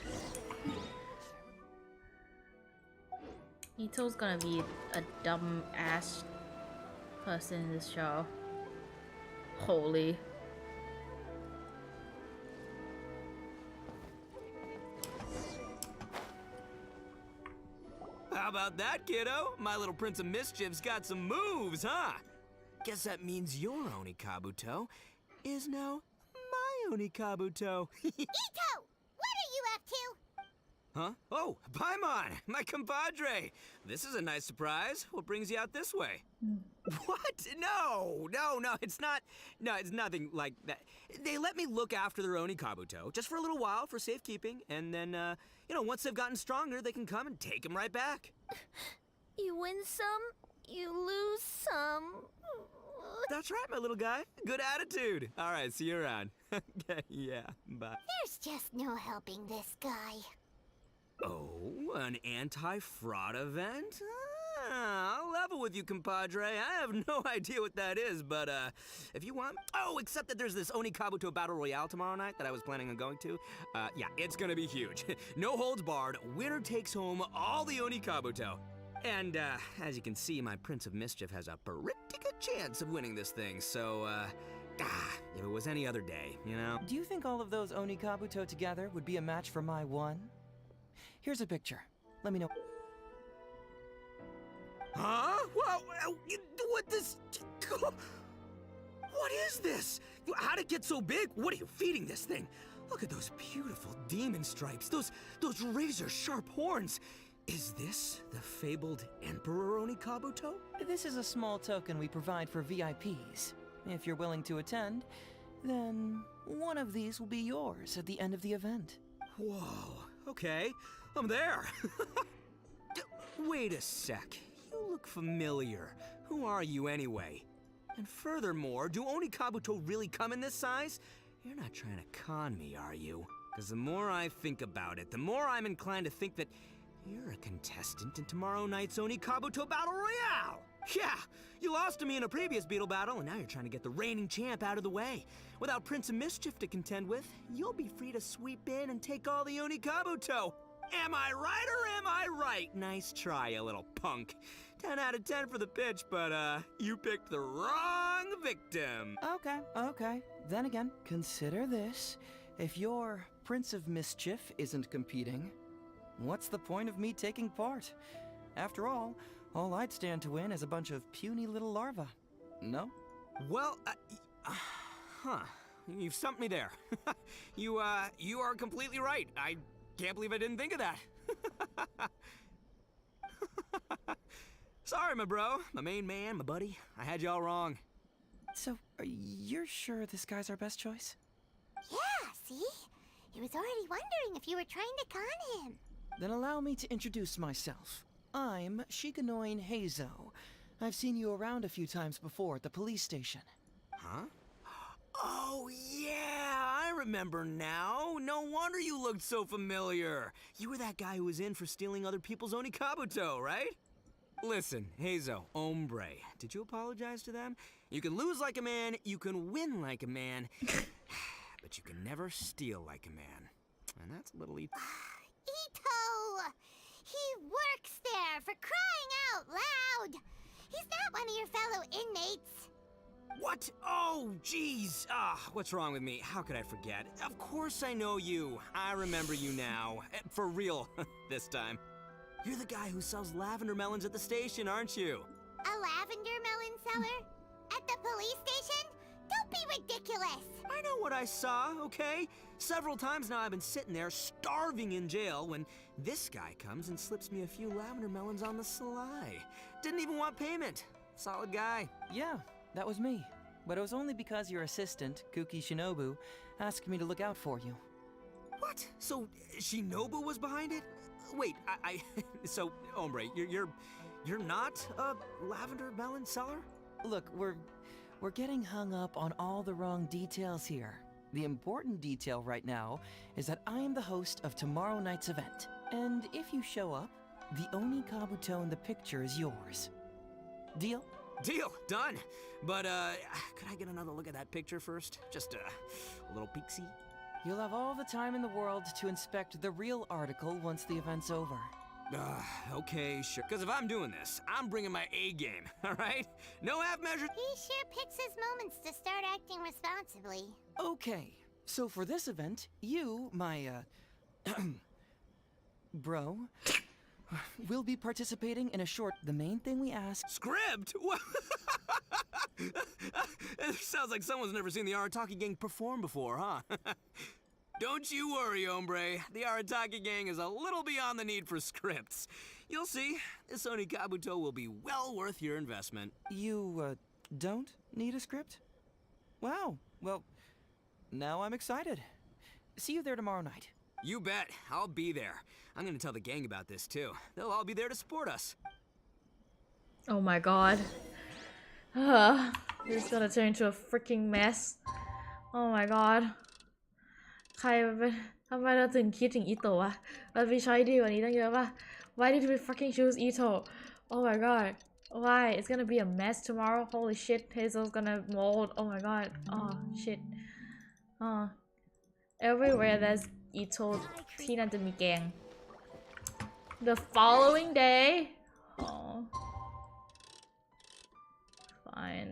Ito's gonna be a dumb ass person in this show. Holy. How about that, kiddo? My little Prince of Mischief's got some moves, huh? Guess that means your Onikabuto is now my Onikabuto. Ito! What are you up to? Huh? Oh, Paimon, my compadre. This is a nice surprise. What brings you out this way? What? No, it's not. No, it's nothing like that. They let me look after their Onikabuto just for a little while for safekeeping, and then, once they've gotten stronger, they can come and take them right back. You win some, you lose some. That's right, my little guy. Good attitude. All right, see you around. Okay, yeah, bye. There's just no helping this guy. Oh, an anti-fraud event? I'll level with you, compadre. I have no idea what that is, but if you want... Oh, except that there's this Onikabuto Battle Royale tomorrow night that I was planning on going to. Yeah, it's gonna be huge. No holds barred. Winner takes home all the Onikabuto. And as you can see, my Prince of Mischief has a pretty good chance of winning this thing, so if it was any other day, you know? Do you think all of those Onikabuto together would be a match for my one? Here's a picture. Let me know. Huh? What this... What is this? How'd it get so big? What are you feeding this thing? Look at those beautiful demon stripes, those razor-sharp horns. Is this the fabled Emperor Onikabuto? This is a small token we provide for VIPs. If you're willing to attend, then one of these will be yours at the end of the event. Whoa, okay, I'm there. Wait a sec, you look familiar. Who are you anyway? And furthermore, do Onikabuto really come in this size? You're not trying to con me, are you? Because the more I think about it, the more I'm inclined to think that you're a contestant in tomorrow night's Onikabuto Battle Royale! Yeah, you lost to me in a previous Beetle battle, and now you're trying to get the reigning champ out of the way. Without Prince of Mischief to contend with, you'll be free to sweep in and take all the Onikabuto. Am I right or am I right? Nice try, you little punk. 10 out of 10 for the pitch, but you picked the wrong victim. Okay. Then again, consider this. If your Prince of Mischief isn't competing, what's the point of me taking part? After all I'd stand to win is a bunch of puny little larvae. No? Well, you've stumped me there. You are completely right. I can't believe I didn't think of that. Sorry, my bro, my main man, my buddy. I had you all wrong. So, you're sure this guy's our best choice? Yeah, see? He was already wondering if you were trying to con him. Then allow me to introduce myself. I'm Shikanoin Heizou. I've seen you around a few times before at the police station. Huh? Oh, yeah, I remember now. No wonder you looked so familiar. You were that guy who was in for stealing other people's Onikabuto, right? Listen, Heizou, hombre, did you apologize to them? You can lose like a man, you can win like a man, but you can never steal like a man. And that's a little... Ito! He works there, for crying out loud! He's not one of your fellow inmates. What? Oh, jeez. What's wrong with me? How could I forget? Of course I know you. I remember you now. For real, this time. You're the guy who sells lavender melons at the station, aren't you? A lavender melon seller? At the police station? Don't be ridiculous! I know what I saw, okay? Several times now I've been sitting there starving in jail when this guy comes and slips me a few lavender melons on the sly. Didn't even want payment. Solid guy. Yeah, that was me. But it was only because your assistant, Kuki Shinobu, asked me to look out for you. What? So Shinobu was behind it? Wait, so, hombre, you're not a lavender melon seller? Look, we're getting hung up on all the wrong details here. The important detail right now is that I am the host of tomorrow night's event. And if you show up, the Oni Kabuto in the picture is yours. Deal? Deal, done. But, could I get another look at that picture first? Just a little peek-see? You'll have all the time in the world to inspect the real article once the event's over. Okay, sure. Because if I'm doing this, I'm bringing my A game, all right? No half measures. He sure picks his moments to start acting responsibly. Okay, so for this event, you, my, bro, will be participating in a short The Main Thing We Ask. Script? What? It sounds like someone's never seen the Arataki gang perform before, huh? Don't you worry, hombre. The Arataki gang is a little beyond the need for scripts. You'll see, this Oni Kabuto will be well worth your investment. You, don't need a script? Wow, well, now I'm excited. See you there tomorrow night. You bet. I'll be there. I'm gonna tell the gang about this, too. They'll all be there to support us. Oh my god. This is gonna turn into a freaking mess. Oh my god. ใครทำไมเราถึงคิดถึงอิโตะวะมันมีช้อยดีกว่านี้ตั้งเยอะป่ะ Why did we fucking choose Ito? Oh my god. Why? It's gonna be a mess tomorrow. Holy shit. Hazel's gonna mold. Oh my god. Oh shit. Oh. Everywhere there's Ito ที่นั่นจะมีแกง The following day. Oh. Fine.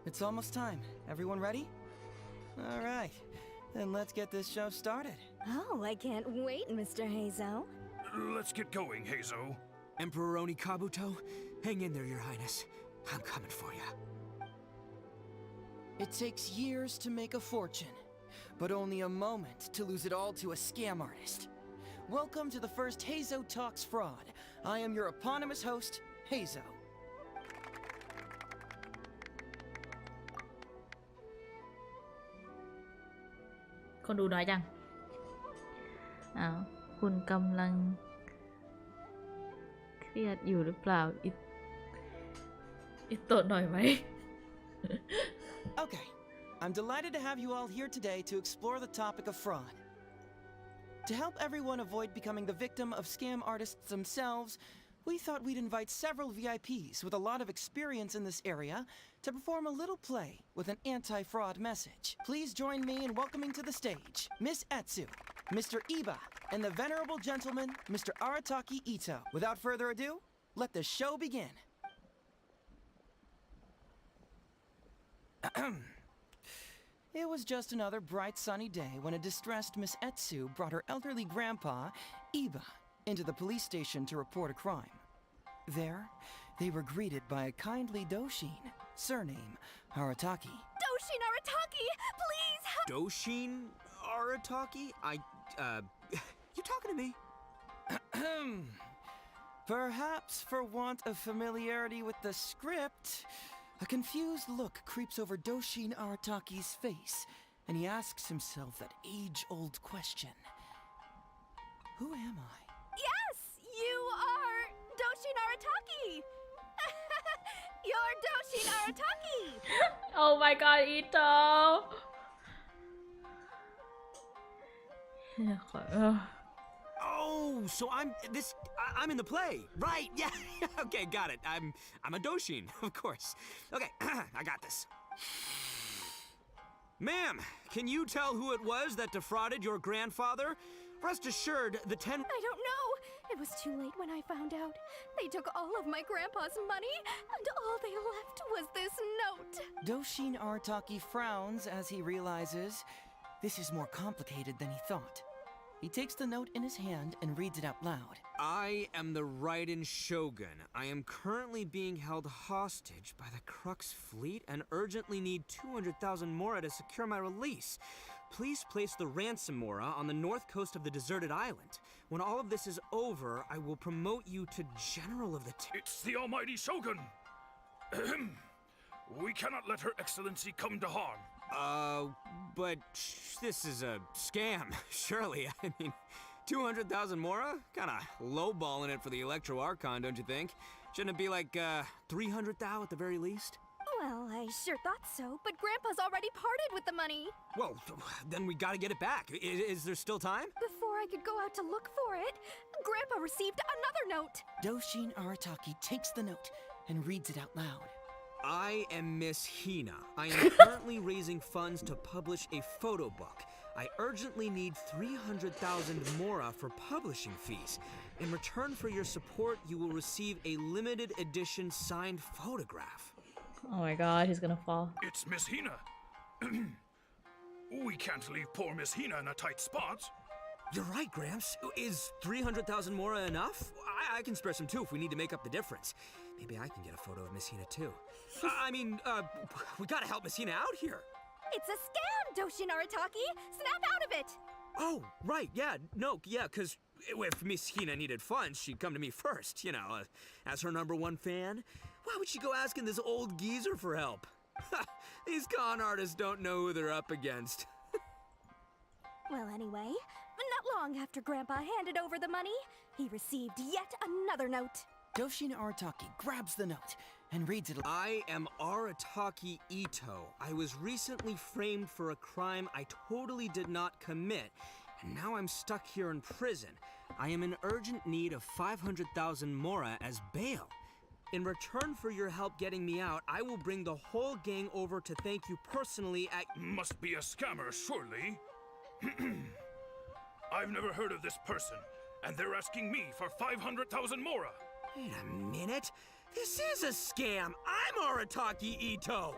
It's almost time. Everyone ready? All right, then let's get this show started. Oh, I can't wait, Mr. Heizou. Let's get going, Heizou. Emperor Oni Kabuto, hang in there, Your Highness. I'm coming for you. It takes years to make a fortune, but only a moment to lose it all to a scam artist. Welcome to the first Heizou Talks Fraud. I am your eponymous host, Heizou. คนดูน้อยจัง อ้าว คุณกำลังเครียดอยู่หรือเปล่า อิโตะหน่อยไหม Okay, I'm delighted to have you all here today to explore the topic of fraud. To help everyone avoid becoming the victim of scam artists themselves, we thought we'd invite several VIPs with a lot of experience in this area to perform a little play with an anti-fraud message. Please join me in welcoming to the stage Miss Etsu, Mr. Iba, and the venerable gentleman, Mr. Arataki Ito. Without further ado, let the show begin. It was just another bright sunny day when a distressed Miss Etsu brought her elderly grandpa, Iba, into the police station to report a crime. There, they were greeted by a kindly Doshin, surname Arataki. Doshin Arataki, please! Doshin Arataki? You talking to me? Perhaps for want of familiarity with the script, a confused look creeps over Doshin Arataki's face, and he asks himself that age-old question. Who am I? Yes! You are Doshin Arataki! You're Doshin Arataki! Oh my god, Ito! Oh, so I'm in the play, right? Yeah. Okay, got it. I'm a Doshin, of course. Okay, I got this. Ma'am, can you tell who it was that defrauded your grandfather? Rest assured, the 10... I don't know. It was too late when I found out. They took all of my grandpa's money, and all they left was this note. Doshin Arataki frowns as he realizes this is more complicated than he thought. He takes the note in his hand and reads it out loud. I am the Raiden Shogun. I am currently being held hostage by the Crux fleet and urgently need 200,000 mora to secure my release. Please place the ransom mora on the north coast of the deserted island. When all of this is over, I will promote you to General of the It's the almighty Shogun! Ahem. We cannot let Her Excellency come to harm. But this is a scam, surely. I mean, 200,000 mora? Kinda lowballing it for the Electro Archon, don't you think? Shouldn't it be like, 300,000 at the very least? Well, I sure thought so, but Grandpa's already parted with the money. Well, then we gotta get it back. Is there still time? Before I could go out to look for it, Grandpa received another note. Doshin Arataki takes the note and reads it out loud. I am Miss Hina. I am currently raising funds to publish a photo book. I urgently need 300,000 mora for publishing fees. In return for your support, you will receive a limited edition signed photograph. Oh my god, he's gonna fall. It's Miss Hina. We can't leave poor Miss Hina in a tight spot. You're right, Gramps. Is 300,000 mora enough? I can spare some too if we need to make up the difference. Maybe I can get a photo of Miss Hina too. We gotta help Miss Hina out here. It's a scam, Doshin Arataki! Snap out of it! Oh, right, cause if Miss Hina needed funds, she'd come to me first, as her #1 fan. Why would she go asking this old geezer for help? These con artists don't know who they're up against. Well, anyway, not long after Grandpa handed over the money, he received yet another note. Doshin Arataki grabs the note and reads it. I am Arataki Ito. I was recently framed for a crime I totally did not commit, and now I'm stuck here in prison. I am in urgent need of 500,000 mora as bail. In return for your help getting me out, I will bring the whole gang over to thank you personally at— Must be a scammer, surely. I've never heard of this person, and they're asking me for 500,000 mora. Wait a minute. This is a scam. I'm Arataki Ito.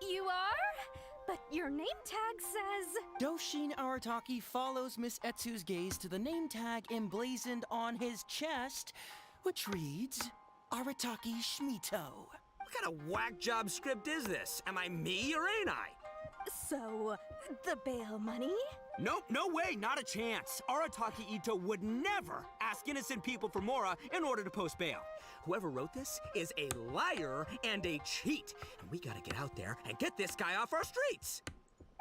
You are? But your name tag says... Doshin Arataki follows Miss Etsu's gaze to the name tag emblazoned on his chest, which reads, Arataki Shmito. What kind of whack job script is this? Am I me or ain't I? So, the bail money? Nope, no way, not a chance. Arataki Ito would never ask innocent people for mora in order to post bail. Whoever wrote this is a liar and a cheat, and we gotta get out there and get this guy off our streets.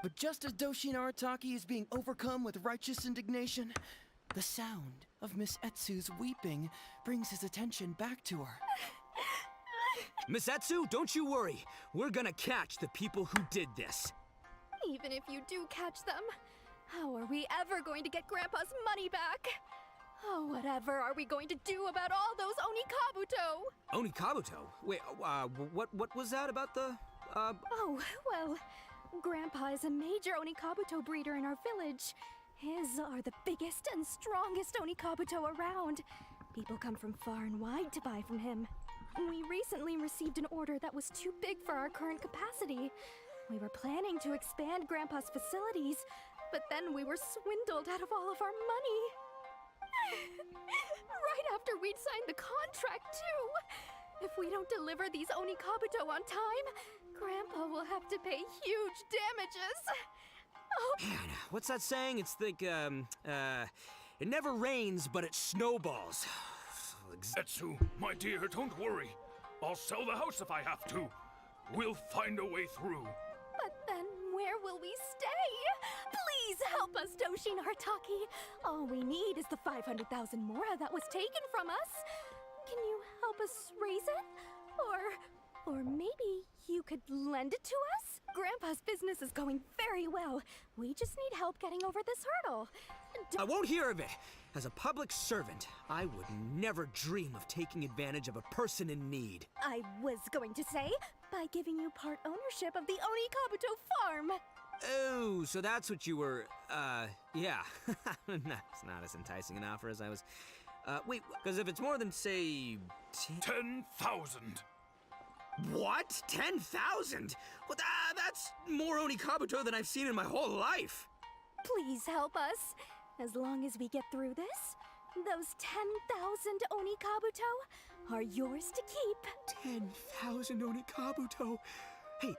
But just as Doshin Arataki is being overcome with righteous indignation, the sound of Miss Etsu's weeping brings his attention back to her. Miss Etsu, don't you worry. We're gonna catch the people who did this. Even if you do catch them, how are we ever going to get Grandpa's money back? Oh, whatever are we going to do about all those Onikabuto? Onikabuto? Wait, what was that about the, Oh, well, Grandpa is a major Onikabuto breeder in our village. His are the biggest and strongest Onikabuto around. People come from far and wide to buy from him. We recently received an order that was too big for our current capacity. We were planning to expand Grandpa's facilities, but then we were swindled out of all of our money. Right after we'd signed the contract, too. If we don't deliver these Onikabuto on time, Grandpa will have to pay huge damages. Oh. Man, what's that saying? It's like, it never rains, but it snowballs. Etsu, my dear, don't worry. I'll sell the house if I have to. We'll find a way through. But then where will we stay? Please help us, Doshin Arataki. All we need is the 500,000 mora that was taken from us. Can you help us raise it? Or maybe you could lend it to us? Grandpa's business is going very well. We just need help getting over this hurdle. I won't hear of it. As a public servant, I would never dream of taking advantage of a person in need. I was going to say, by giving you part ownership of the Onikabuto farm. Oh, so that's what you were, yeah. That's not as enticing an offer as I was... wait, because if it's more than, say... 10,000. What? 10,000? Well, that's more Onikabuto than I've seen in my whole life. Please help us. As long as we get through this, Those 10,000 Oni Kabuto are yours to keep. 10,000 Onikabuto. Hey,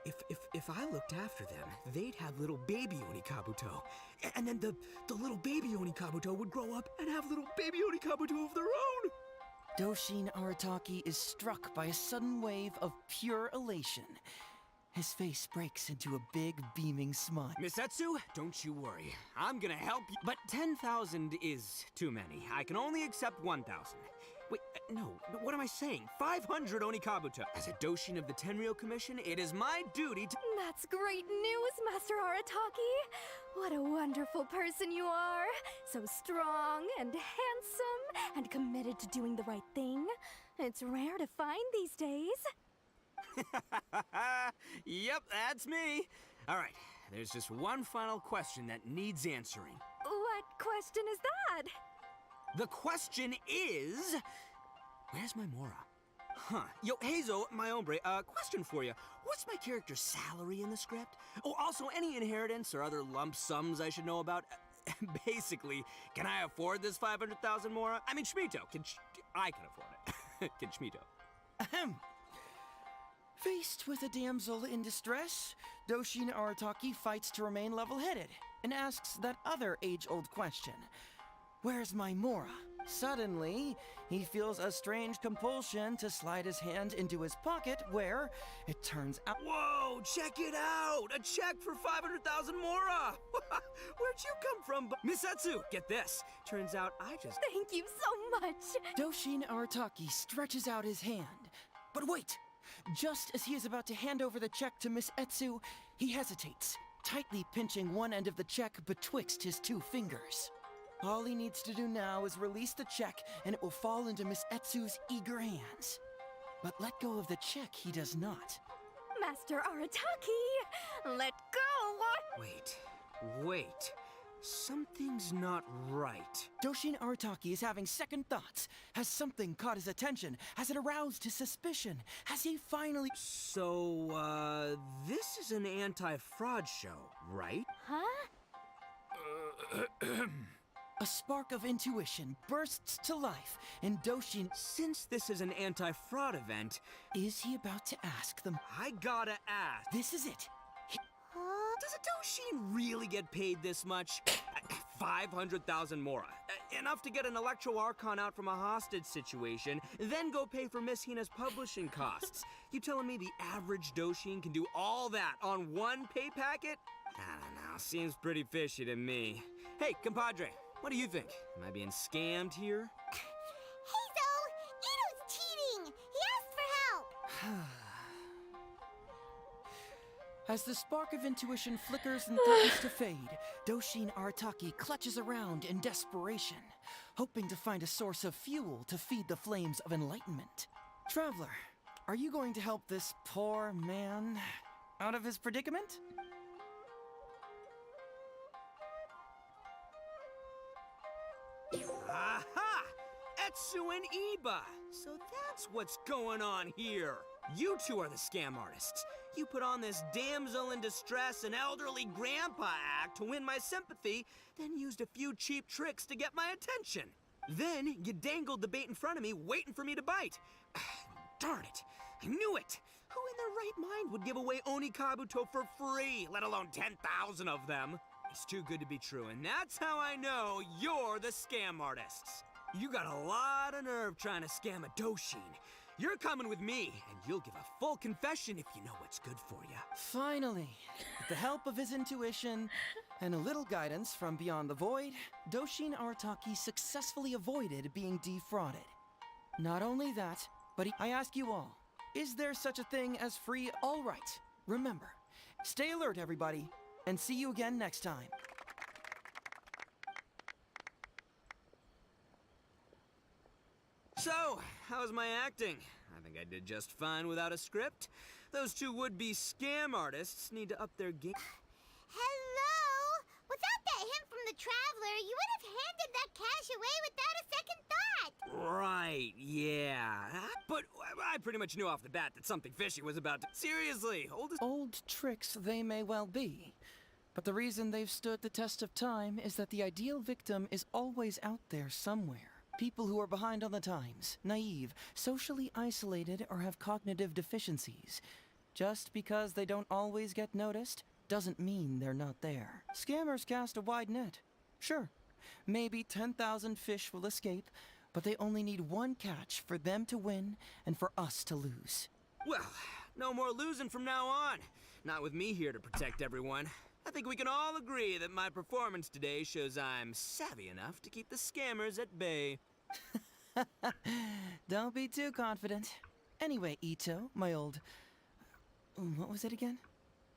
if I looked after them, they'd have little baby Onikabuto. And then the little baby Onikabuto would grow up and have little baby Onikabuto of their own. Doshin Arataki is struck by a sudden wave of pure elation. His face breaks into a big, beaming smile. Misetsu, don't you worry. I'm gonna help you. But 10,000 is too many. I can only accept 1,000. Wait, no, what am I saying? 500 Onikabuto. As a Doshin of the Tenryou Commission, it is my duty to— That's great news, Master Arataki. What a wonderful person you are. So strong and handsome and committed to doing the right thing. It's rare to find these days. Yep, that's me. All right, there's just one final question that needs answering. What question is that? The question is... Where's my Mora? Huh. Yo, Heizou, my hombre, question for you. What's my character's salary in the script? Oh, also, any inheritance or other lump sums I should know about? Basically, can I afford this 500,000 Mora? I mean, Schmito, I can afford it. Can Schmito? Ahem. Faced with a damsel in distress, Doshin Arataki fights to remain level-headed and asks that other age-old question. Where's my Mora? Suddenly, he feels a strange compulsion to slide his hand into his pocket where, it turns out— Whoa, check it out! A check for 500,000 Mora! Where'd you come from? Misetsu, get this. Turns out I just— Thank you so much! Doshin Arataki stretches out his hand. But wait! Just as he is about to hand over the check to Miss Etsu, he hesitates, tightly pinching one end of the check betwixt his two fingers. All he needs to do now is release the check, and it will fall into Miss Etsu's eager hands. But let go of the check he does not. Master Arataki, let go! Wait. Something's not right. Doshin Arataki is having second thoughts. Has something caught his attention? Has it aroused his suspicion? Has he finally— So, this is an anti-fraud show, right? Huh? A spark of intuition bursts to life in Doshin. Since this is an anti-fraud event, is he about to ask them? I gotta ask. This is it. Does a Doshin really get paid this much? 500,000 Mora. Enough to get an Electro Archon out from a hostage situation, then go pay for Miss Hina's publishing costs. You telling me the average Doshin can do all that on one pay packet? I don't know, seems pretty fishy to me. Hey, compadre, what do you think? Am I being scammed here? Heizou! Ito's cheating! He asked for help! As the spark of intuition flickers and threatens to fade, Doshin Arataki clutches around in desperation, hoping to find a source of fuel to feed the flames of enlightenment. Traveler, are you going to help this poor man out of his predicament? Aha! Etsu and Iba! So that's what's going on here. You two are the scam artists. You put on this damsel in distress and elderly grandpa act to win my sympathy, then used a few cheap tricks to get my attention. Then you dangled the bait in front of me, waiting for me to bite. Darn it! I knew it! Who in their right mind would give away Oni Kabuto for free, let alone 10,000 of them? It's too good to be true, and that's how I know you're the scam artists. You got a lot of nerve trying to scam a Doshin. You're coming with me, and you'll give a full confession if you know what's good for you. Finally, with the help of his intuition and a little guidance from beyond the void, Doshin Arataki successfully avoided being defrauded. Not only that, but I ask you all, is there such a thing as free? All right, remember, stay alert everybody, and see you again next time. So, how's my acting? I think I did just fine without a script. Those two would-be scam artists need to up their game. Hello? Without that hint from the Traveler, you would have handed that cash away without a second thought. Right, yeah. But I pretty much knew off the bat that something fishy was about to— Seriously, Old tricks they may well be, but the reason they've stood the test of time is that the ideal victim is always out there somewhere, People who are behind on the times, naive, socially isolated, or have cognitive deficiencies. Just because they don't always get noticed doesn't mean they're not there. Scammers cast a wide net. Sure, maybe 10,000 fish will escape, but they only need one catch for them to win and for us to lose. Well, no more losing from now on. Not with me here to protect everyone. I think we can all agree that my performance today shows I'm savvy enough to keep the scammers at bay. Don't be too confident. Anyway, Ito, my old... What was it again?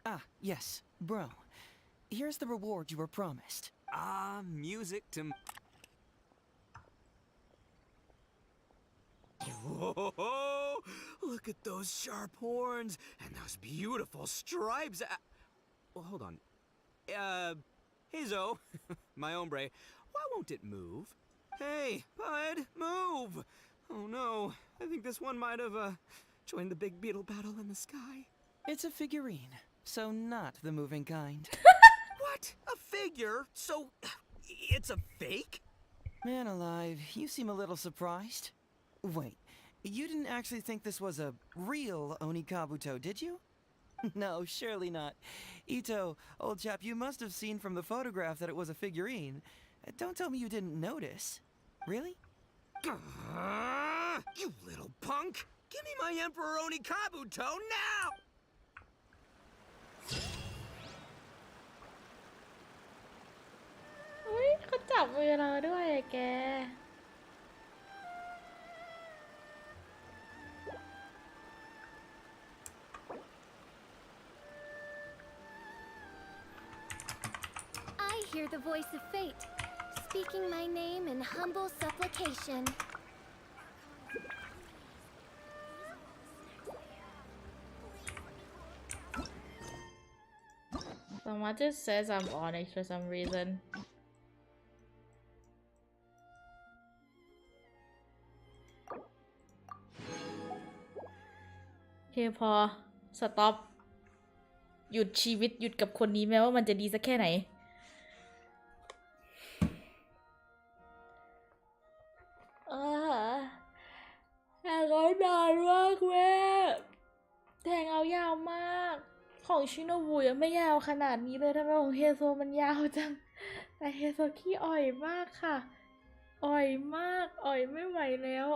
Ah, yes, bro. Here's the reward you were promised. Ah, music to... Whoa! Look at those sharp horns and those beautiful stripes. Well, hold on. Heizou, my hombre, why won't it move? Hey, bud, move! Oh no, I think this one might have, joined the big beetle battle in the sky. It's a figurine, so not the moving kind. What? A figure? So, it's a fake? Man alive, you seem a little surprised. Wait, you didn't actually think this was a real Onikabuto, did you? No, surely not. Ito, old chap, you must have seen from the photograph that it was a figurine. Don't tell me you didn't notice. Really? You little punk! Give me my Emperor Onikabuto now! อุ้ยเขาจับมือเราด้วยอะแก I hear the voice of fate, speaking my name in humble supplication. Someone just says I'm honest for some reason. Okay, พอ stop หยุดชีวิตหยุดกับคนนี้แม้ว่ามันจะดีสักแค่ไหนแทงเอานานมากแม่แทงเอายาวมากของชิโนบุยังไม่ยาวขนาดนี้เลยทำไมของเฮโซมันยาวจังแต่เฮโซขี้อ่อยมากค่ะอ่อยมากอ่อยไม่ไหวแล้ว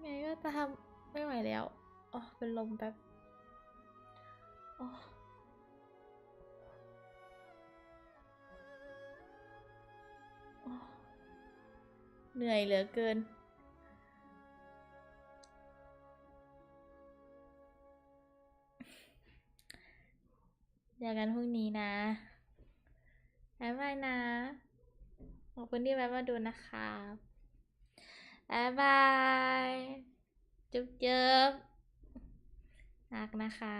ไงก็ตามไม่ไหวแล้วอ๋อเป็นลมแป๊บอ๋อเหนื่อยเหลือเกินเจอกันพรุ่งนี้นะบ๊ายบายนะขอบคุณที่แวะมาดูนะคะบ๊ายบายจุ๊บๆรักนะคะ